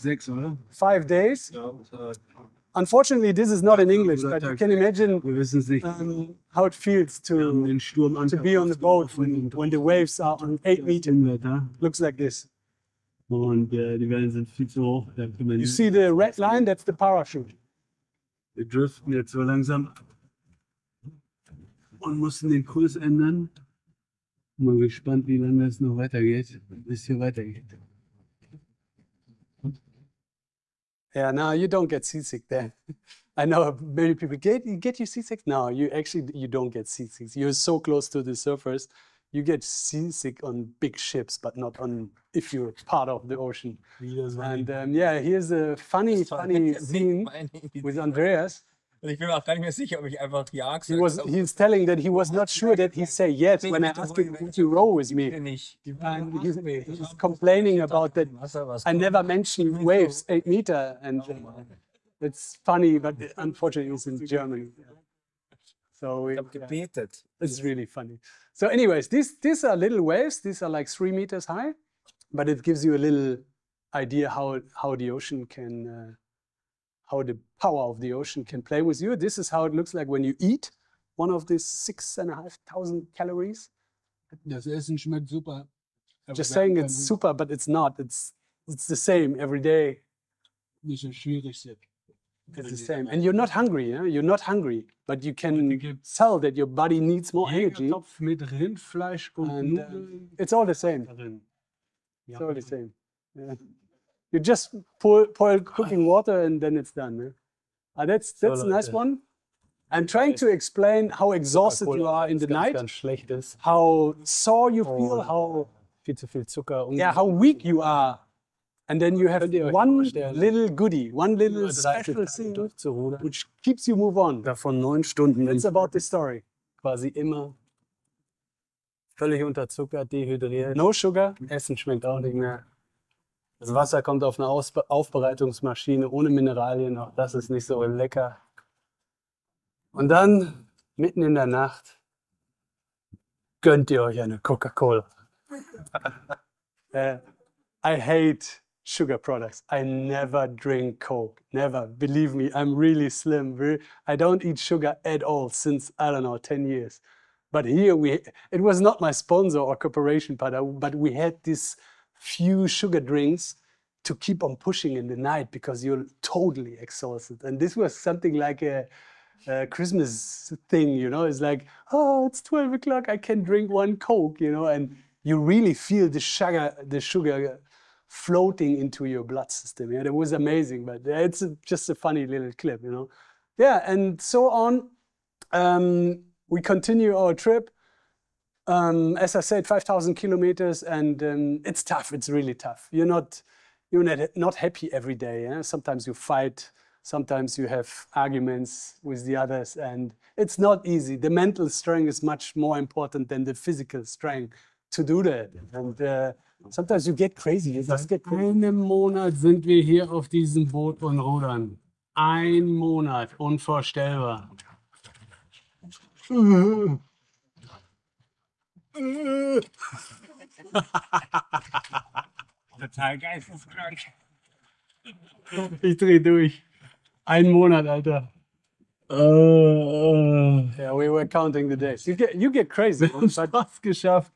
5 days. Unfortunately, this is not in English, but you can imagine how it feels to be on the boat when the waves are on 8 meters. Looks like this. Und die Wellen sind viel zu hoch. Da können wir You nicht. see the red line? That's the parachute. Wir driften jetzt so langsam und mussten den Kurs ändern. Mal gespannt, wie lange es noch weitergeht, bis hier weitergeht. Yeah, no, you don't get seasick there. I know many people get you seasick. No, you don't get seasick. You're so close to the surface. You get seasick on big ships, but not on if you're part of the ocean. And yeah, here's a funny scene with Andreas. Und ich bin mir auch gar nicht mehr sicher, ob ich einfach ja He gesagt was habe. he's telling that he was not sure that he say yes when I asked him would you row with me. Nicht. And he's complaining about that. I never mentioned waves 8 meters, and it's funny, but unfortunately it's in Germany. So Ich habe gebetet. it's really funny. So anyways, these are little waves. These are like 3 meters high, but it gives you a little idea how the ocean can, how the power of the ocean can play with you. This is how it looks like when you eat one of these 6,500 calories. Das Essen schmeckt super. Just saying it's super, but it's not. It's the same every day. Nicht das Schwierigste. It's the same. And you're not hungry, yeah? You're not hungry, but you can tell that your body needs more energy. Topf mit Rindfleisch und And Nudeln it's all the same. drin. It's all the same. Yeah. You just pour cooking water and then it's done. Yeah? That's a nice one. I'm trying to explain how exhausted you are in the night, Ganz schlecht ist. how sore you feel, how Viel zu viel Zucker. yeah, how weak you are. And then you have Könnt ihr euch one vorstellen, little goodie, one little über 30 special Tage thing durchzurudern. which keeps you move on. Davon 9 Stunden It's about the story. quasi immer völlig unterzuckert, dehydriert. No sugar. Essen schmeckt auch nicht mehr. Das Wasser kommt auf eine Aufbereitungsmaschine ohne Mineralien. Auch das ist nicht so lecker. Und dann, mitten in der Nacht, gönnt ihr euch eine Coca-Cola. I hate sugar products. I never drink Coke. Never. Believe me, I'm really slim. I don't eat sugar at all since, I don't know, 10 years. But here it was not my sponsor or corporation partner, but we had this few sugar drinks to keep on pushing in the night because you're totally exhausted. And this was something like a Christmas thing, you know, it's like, oh, it's 12 o'clock, I can drink one Coke, you know, and you really feel the sugar floating into your blood system. Yeah, it was amazing, but it's just a funny little clip, you know. Yeah, and so on. We continue our trip. As I said, 5,000 kilometers, and it's tough. It's really tough. You're not you're not happy every day. Yeah? Sometimes you fight, sometimes you have arguments with the others, and it's not easy. The mental strength is much more important than the physical strength to do that. And sometimes you get crazy. You just get crazy. Einen Monat sind wir hier auf diesem Boot und rudern. Ein Monat, unvorstellbar. Total geisteskrank. Ich dreh durch. Ein Monat, Alter. Yeah, we were counting the days. You get crazy. Wir haben es fast geschafft.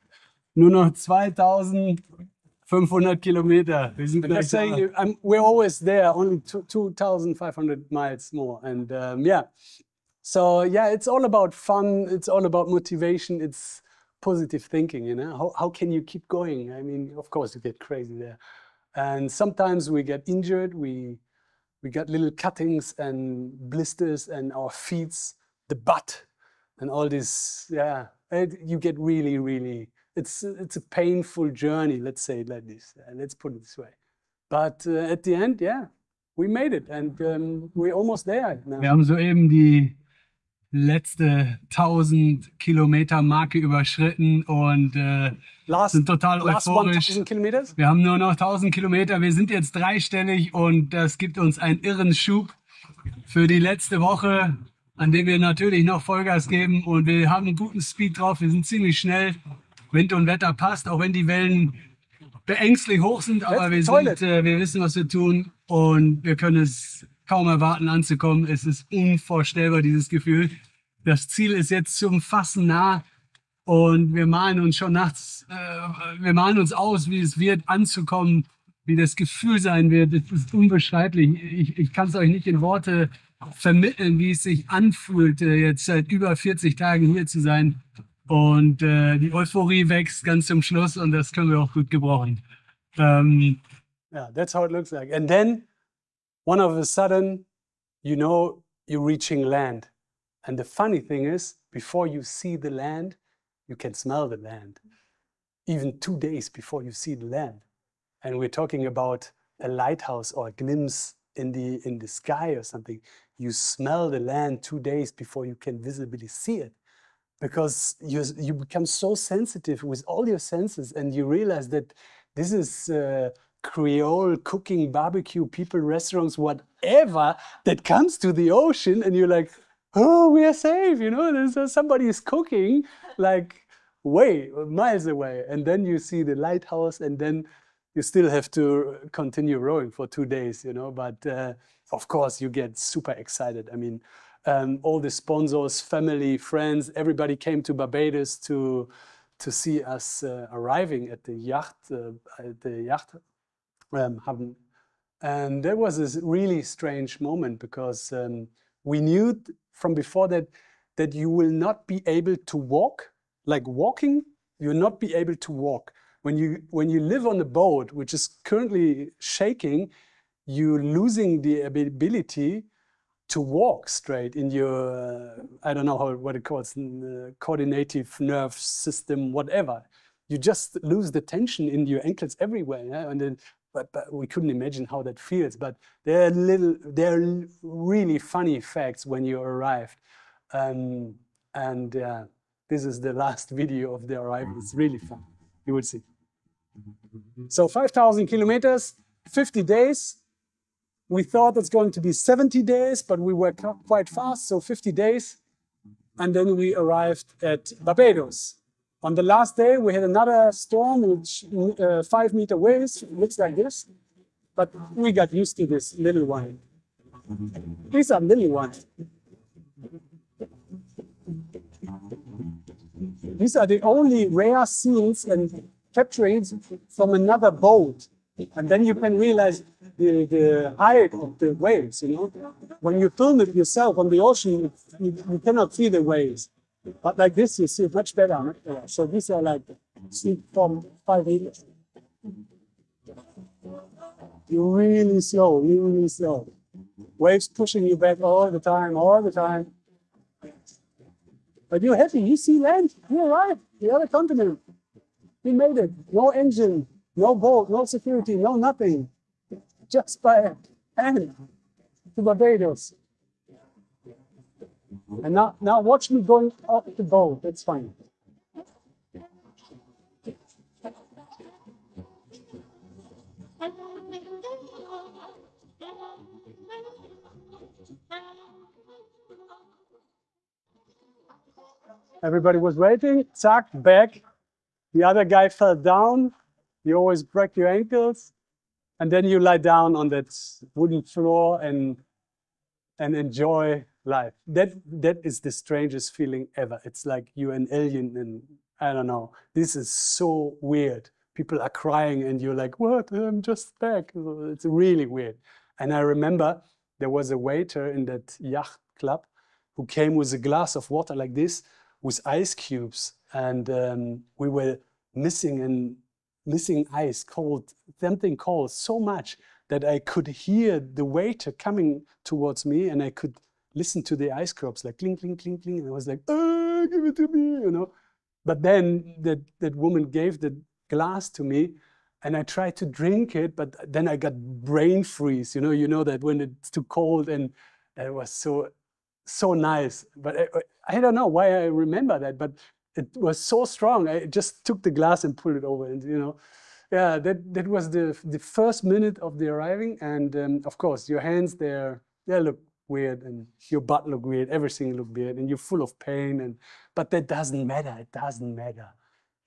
Nur noch 2500 Kilometer. Wir sind They're gleich da. saying we're always there, only 2,500 miles more. And yeah, so yeah, it's all about fun. It's all about motivation. It's positive thinking, you know. How can you keep going? I mean, of course, you get crazy there. And sometimes we get injured. We got little cuttings and blisters and our feet, the butt, and all this. Yeah, you get really, really. It's a painful journey. Let's say it like this. Let's put it this way. But at the end, yeah, we made it, and we're almost there now. Wir haben soeben die letzte 1000 Kilometer Marke überschritten und sind total last euphorisch. 1,000 kilometers. Wir haben nur noch 1000 Kilometer. Wir sind jetzt dreistellig und das gibt uns einen irren Schub für die letzte Woche, an dem wir natürlich noch Vollgas geben und wir haben einen guten Speed drauf. Wir sind ziemlich schnell. Wind und Wetter passt, auch wenn die Wellen beängstlich hoch sind, aber wir wissen, was wir tun und wir können es kaum erwarten anzukommen. Es ist unvorstellbar, dieses Gefühl. Das Ziel ist jetzt zum Fassen nah und wir malen uns schon nachts, wir malen uns aus, wie es wird, anzukommen, wie das Gefühl sein wird. Es ist unbeschreiblich. Ich kann es euch nicht in Worte vermitteln, wie es sich anfühlt, jetzt seit über 40 Tagen hier zu sein. Und die Euphorie wächst ganz zum Schluss und das können wir auch gut gebrauchen. Yeah, that's how it looks like. And then, one of a sudden, you know you're reaching land. And the funny thing is, before you see the land, you can smell the land. Even 2 days before you see the land. And we're talking about a lighthouse or a glimpse in the sky or something. You smell the land 2 days before you can visibly see it. Because you become so sensitive with all your senses and you realize that this is Creole cooking, barbecue, people, restaurants, whatever that comes to the ocean and you're like, oh, we are safe, you know, somebody is cooking like way, miles away. And then you see the lighthouse and then you still have to continue rowing for 2 days, you know, but of course you get super excited. I mean, all the sponsors, family, friends, everybody came to Barbados to see us arriving at the yacht haven. And there was this really strange moment because we knew from before that you will not be able to walk, like walking, you'll not be able to walk. When you live on a boat, which is currently shaking, you're losing the ability to walk straight in your, I don't know what it calls, coordinative nerve system, whatever. You just lose the tension in your ankles everywhere. Yeah? And then, but we couldn't imagine how that feels. But there are really funny facts when you arrived. This is the last video of the arrival. It's really fun. You will see. So 5,000 kilometers, 50 days. We thought it's going to be 70 days, but we were quite fast, so 50 days. And then we arrived at Barbados. On the last day, we had another storm with 5-meter waves. It looks like this, but we got used to this little one. These are little ones. These are the only rare scenes and capturings from another boat. And then you can realize the height of the waves, you know. When you film it yourself on the ocean, you cannot see the waves. But like this, you see much better. So these are like from 5 meters. You're really slow, really slow. Waves pushing you back all the time, all the time. But you're happy, you see land, you arrived, the other continent. We made it, no engine. No boat, no security, no nothing. just by hand to Barbados. And now watch me going off the boat. That's fine. Everybody was waiting. Zack, back. The other guy fell down. You always break your ankles. And then you lie down on that wooden floor and enjoy life. That is the strangest feeling ever. It's like you're an alien, and I don't know. This is so weird. People are crying and you're like, what? I'm just back. It's really weird. And I remember there was a waiter in that yacht club who came with a glass of water like this with ice cubes. And we were missing ice, cold, something cold so much that I could hear the waiter coming towards me, and I could listen to the ice drops like clink, clink, clink, clink. And I was like, oh, give it to me, you know. But then that woman gave the glass to me, and I tried to drink it, but then I got brain freeze. You know that when it's too cold, and it was so nice. But I don't know why I remember that, but it was so strong. I just took the glass and pulled it over, and yeah, that was the first minute of the arriving. And of course, your hands there, they look weird, and your butt look weird, everything look weird, and you're full of pain. But that doesn't matter. It doesn't matter.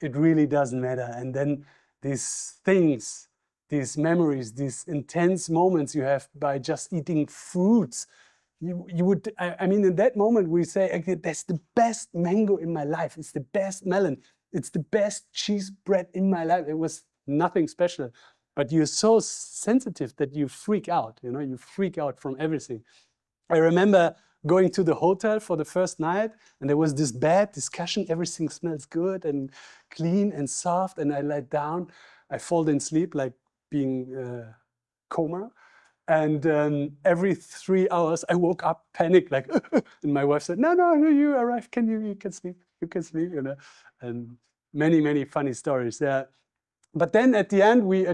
It really doesn't matter. And then these things, these memories, these intense moments you have by just eating fruits. You would, I mean, in that moment we say, okay, that's the best mango in my life. It's the best melon. It's the best cheese bread in my life. It was nothing special, but you're so sensitive that you freak out. You freak out from everything. I remember going to the hotel for the first night, and there was this bad discussion. Everything smells good and clean and soft, and I lie down. I fall in sleep like being coma. And every 3 hours, I woke up, panicked, like, and my wife said, no, you arrived. You can sleep. You can sleep, And many funny stories. Yeah. But then at the end, we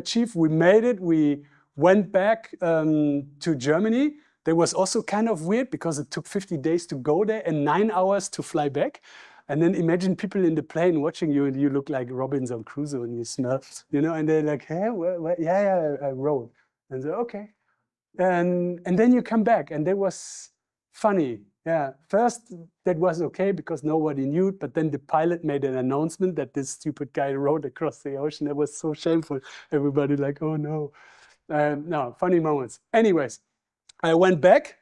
made it. We went back to Germany. That was also kind of weird because it took 50 days to go there and 9 hours to fly back. And then imagine people in the plane watching you, and you look like Robinson Crusoe, and you smell, and they're like, hey, yeah, I rode. And so, okay. And then you come back, and that was funny. Yeah, first that was okay because nobody knew it, but then the pilot made an announcement that this stupid guy rode across the ocean. It was so shameful. Everybody like, oh no. No, funny moments. Anyways, I went back,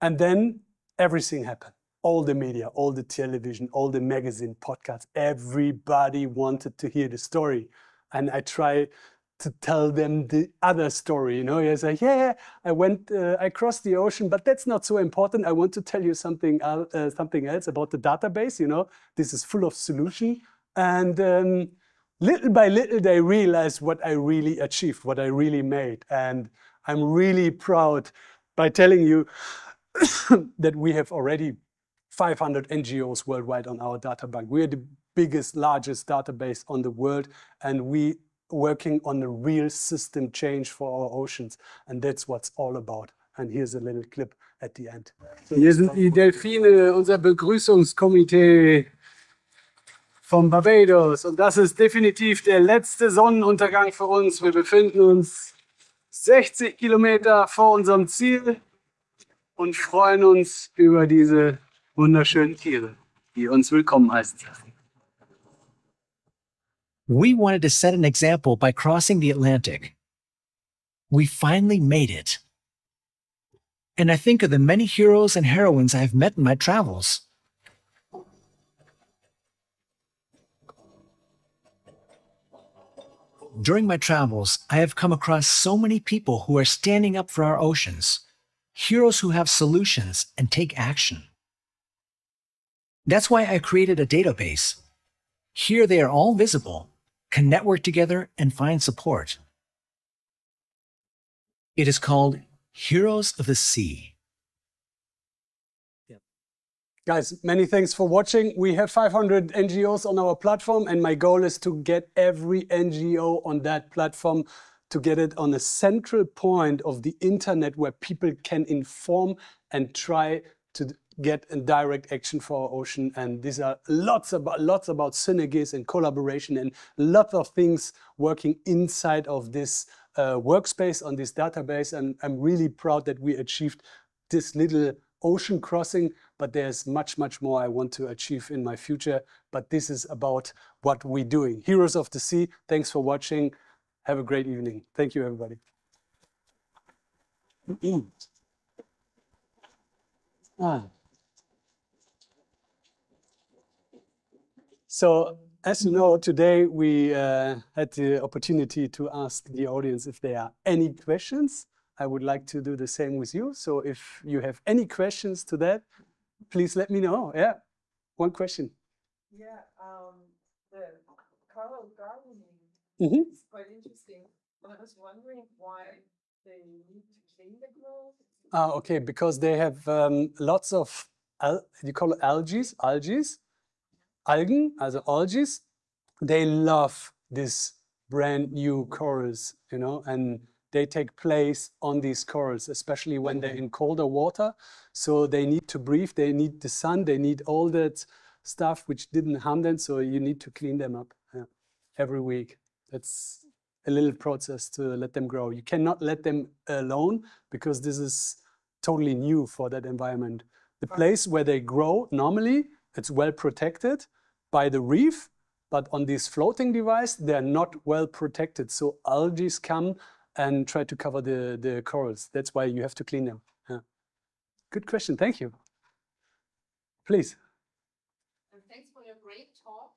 and then everything happened. All the media, all the television, all the magazine, podcasts, everybody wanted to hear the story. And I tried to tell them the other story, I say, yeah, I crossed the ocean, but that's not so important. I want to tell you something else about the database. This is full of solution. And little by little, they realized what I really achieved, what I really made. And I'm really proud by telling you that we have already 500 NGOs worldwide on our data bank. We are the biggest, largest database on the world, and we working on a real system change for our oceans. And that's what it's all about. And here's a little clip at the end. Hier sind die Delfine, unser Begrüßungskomitee von Barbados. Und das ist definitiv der letzte Sonnenuntergang für uns. Wir befinden uns 60 Kilometer vor unserem Ziel und freuen uns über diese wunderschönen Tiere, die uns willkommen heißen. We wanted to set an example by crossing the Atlantic. We finally made it. And I think of the many heroes and heroines I've met in my travels. During my travels, I have come across so many people who are standing up for our oceans, heroes who have solutions and take action. That's why I created a database. Here they are all visible, can network together and find support. It is called Heroes of the Sea. Guys, many thanks for watching. We have 500 NGOs on our platform, and my goal is to get every NGO on that platform to get it on a central point of the internet where people can inform and try to get a direct action for our ocean. And these are lots about synergies and collaboration and lots of things working inside of this workspace on this database. And I'm really proud that we achieved this little ocean crossing, but there's much, much more I want to achieve in my future. But this is about what we're doing. Heroes of the Sea, thanks for watching. Have a great evening. Thank you, everybody. So, as you know, today we had the opportunity to ask the audience if there are any questions. I would like to do the same with you. So if you have any questions to that, please let me know. Yeah, one question. Yeah, the coral gardening is quite interesting. But I was wondering why they need to clean the growth. Okay, because they have lots of, you call it algae, algen, also algae. They love this brand new corals, you know, and they take place on these corals, especially when they're in colder water. So they need to breathe, they need the sun, they need all that stuff which didn't harm them. So you need to clean them up every week. That's a little process to let them grow. You cannot let them alone because this is totally new for that environment. The place where they grow, normally, it's well protected by the reef, but on this floating device, they're not well protected. So algae come and try to cover the corals. That's why you have to clean them. Yeah. Good question, thank you. Please. And thanks for your great talk.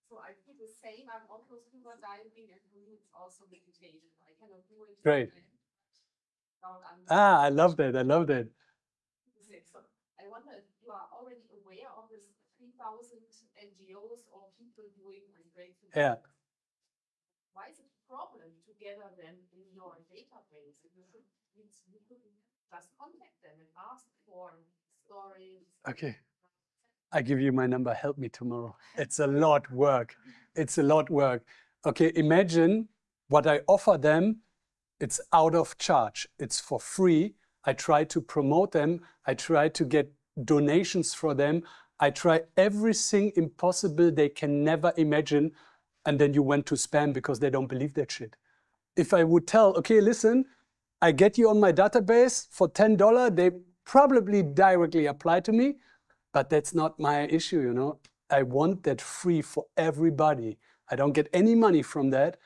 So I do the same. I'm also scuba diving and doing also meditation. I cannot do it. Great. I love that. I love that. So I wonder if you are already aware of this 3,000 NGOs or people doing great things. Yeah. Why is it a problem to gather them in your database? You could just contact them and ask for stories. Okay. I give you my number. Help me tomorrow. It's a lot work. It's a lot work. Okay, imagine what I offer them. It's out of charge. It's for free. I try to promote them. I try to get donations for them. I try everything impossible they can never imagine. And then you went to spam because they don't believe that shit. If I would tell, okay, listen, I get you on my database for $10, they probably directly apply to me, but that's not my issue, you know. I want that free for everybody. I don't get any money from that,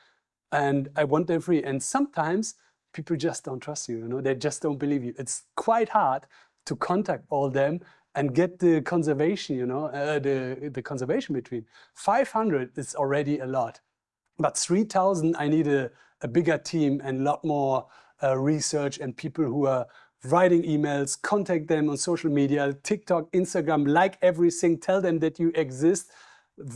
and I want them free. And sometimes people just don't trust you, you know. They just don't believe you. It's quite hard to contact all them and get the conservation, you know, the conservation between. 500 is already a lot, but 3,000, I need a bigger team and a lot more research and people who are writing emails, contact them on social media, TikTok, Instagram, like everything, tell them that you exist,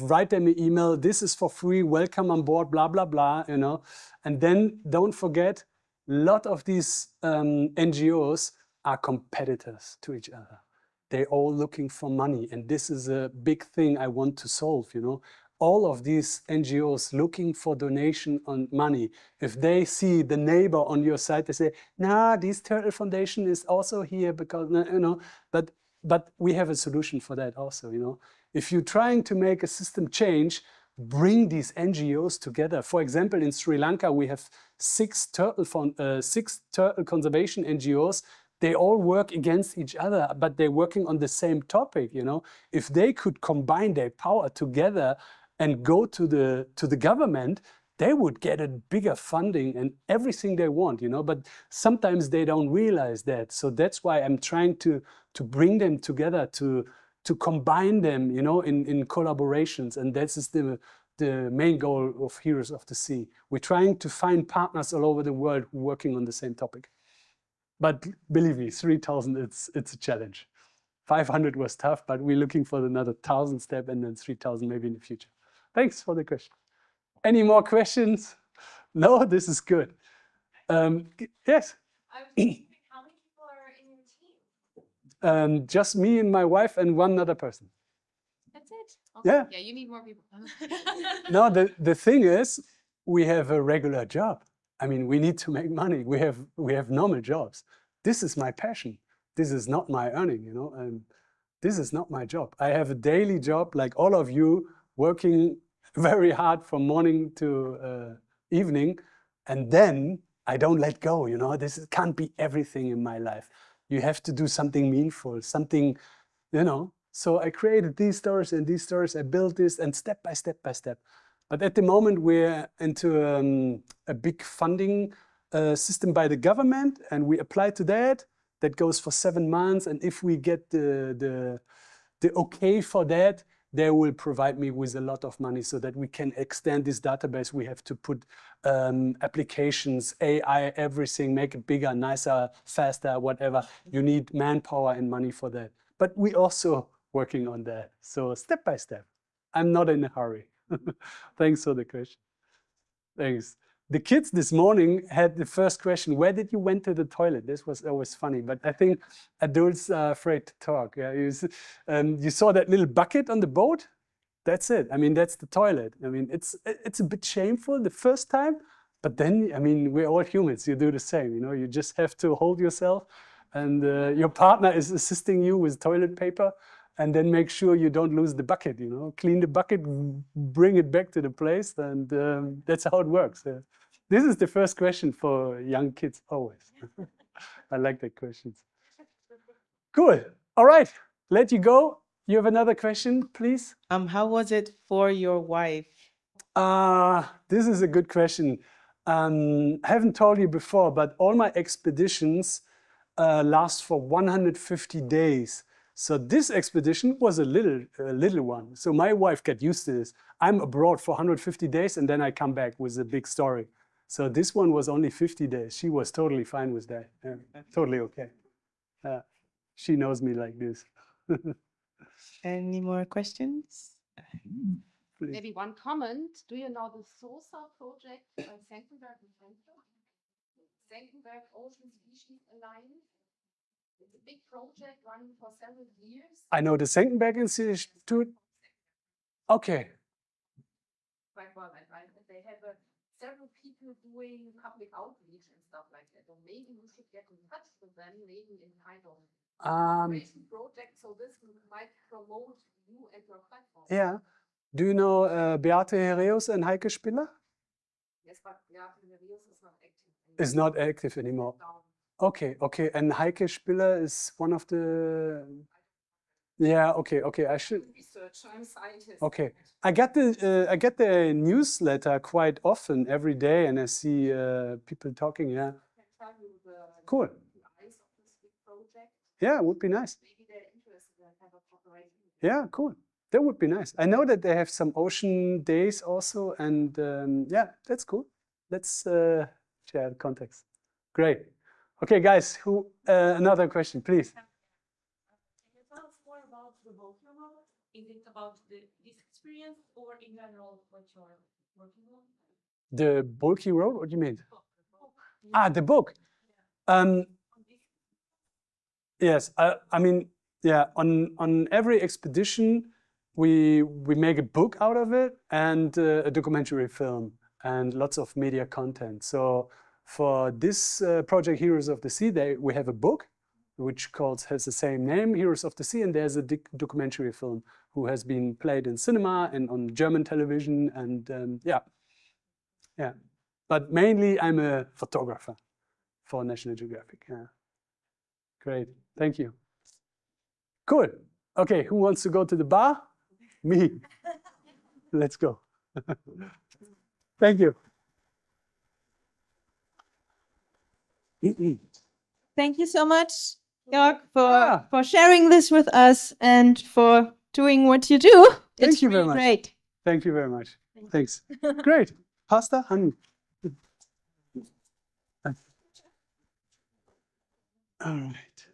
write them an email, this is for free, welcome on board, blah, blah, blah, you know. And then don't forget, a lot of these NGOs are competitors to each other. They're all looking for money, and this is a big thing I want to solve, you know. All of these NGOs looking for donation on money. If they see the neighbor on your site, they say, nah, this Turtle Foundation is also here because, you know, but we have a solution for that also, you know. If you're trying to make a system change, bring these NGOs together. For example, in Sri Lanka, we have six turtle conservation NGOs. They all work against each other, but they're working on the same topic, you know. If they could combine their power together and go to the government, they would get a bigger funding and everything they want, you know. But sometimes they don't realize that. So that's why I'm trying to bring them together, to combine them, you know, in collaborations. And that is the main goal of Heroes of the Sea. We're trying to find partners all over the world working on the same topic. But believe me, 3,000, it's a challenge. 500 was tough, but we're looking for another 1,000 step and then 3,000 maybe in the future. Thanks for the question. Any more questions? No, this is good. Yes? I was wondering how many people are in your team? Just me and my wife and one other person. That's it? Okay. Yeah. Yeah, you need more people. No, the thing is, we have a regular job. I mean, we need to make money. We have normal jobs. This is my passion. This is not my earning, you know, and this is not my job. I have a daily job like all of you, working very hard from morning to evening, and then I don't let go, you know. This can't be everything in my life. You have to do something meaningful, something, you know. So I created these stories and these stories. I built this, and step by step by step. But at the moment, we're into a big funding system by the government, and we apply to that. That goes for 7 months, and if we get the okay for that, they will provide me with a lot of money so that we can extend this database. We have to put applications, AI, everything, make it bigger, nicer, faster, whatever. You need manpower and money for that. But we also working on that. So step by step. I'm not in a hurry. Thanks for the question. Thanks. The kids this morning had the first question, where did you went to the toilet? This was always funny, but I think adults are afraid to talk. Yeah, you saw that little bucket on the boat? That's it. I mean, that's the toilet. I mean, it's a bit shameful the first time, but then, I mean, we're all humans. You do the same, you know, you just have to hold yourself, and your partner is assisting you with toilet paper, and then make sure you don't lose the bucket, you know, clean the bucket, bring it back to the place, and that's how it works. This is the first question for young kids always. I like that question. Cool. All right, let you go. You have another question, please? How was it for your wife? This is a good question. I haven't told you before, but all my expeditions last for 150 days. So this expedition was a little one. So my wife got used to this. I'm abroad for 150 days, and then I come back with a big story. So this one was only 50 days. She was totally fine with that. Yeah, totally okay. She knows me like this. Any more questions? Please. Maybe one comment. Do you know the SOSA project by Senckenberg and Frenkel? Senckenberg Ocean Species Alliance. It's a big project running for several years. I know the Senckenberg Institute. Okay. Quite well, right? They have several people doing public outreach and stuff like that. Or maybe you should get in touch with them, maybe in kind of recent project, so this might promote you and your platform. Yeah. Do you know Beate Herreus and Heike Spiller? Yes, but Beate Herreus is not active anymore. Is not active anymore. Okay, okay. And Heike Spiller is one of the... Yeah, okay, okay. I should... Research, I'm a scientist. Okay. I get the newsletter quite often, every day, and I see people talking, yeah. I can tell you the Cool. eyes of this big project. Yeah, it would be nice. Maybe they're interested in have a cooperation. Yeah, cool. That would be nice. I know that they have some ocean days also, and yeah, that's cool. Let's share the context. Great. Okay, guys, another question, please. Can you tell us more about the Volcker model? Is it about this experience or in general what you're working on? The bulky road? What do you mean? Ah, the book. Yes, I mean, yeah. On every expedition, we make a book out of it and a documentary film and lots of media content. So for this project, Heroes of the Sea, we have a book which has the same name, Heroes of the Sea, and there's a documentary film who has been played in cinema and on German television, and yeah. But mainly I'm a photographer for National Geographic. Yeah. Great, thank you. Cool. Okay, who wants to go to the bar? Me. Let's go. Thank you. Thank you so much, Jörg, for sharing this with us and for doing what you do. Thank you very much. Great. Thank you very much. Thanks. Great. Pasta, honey. All right.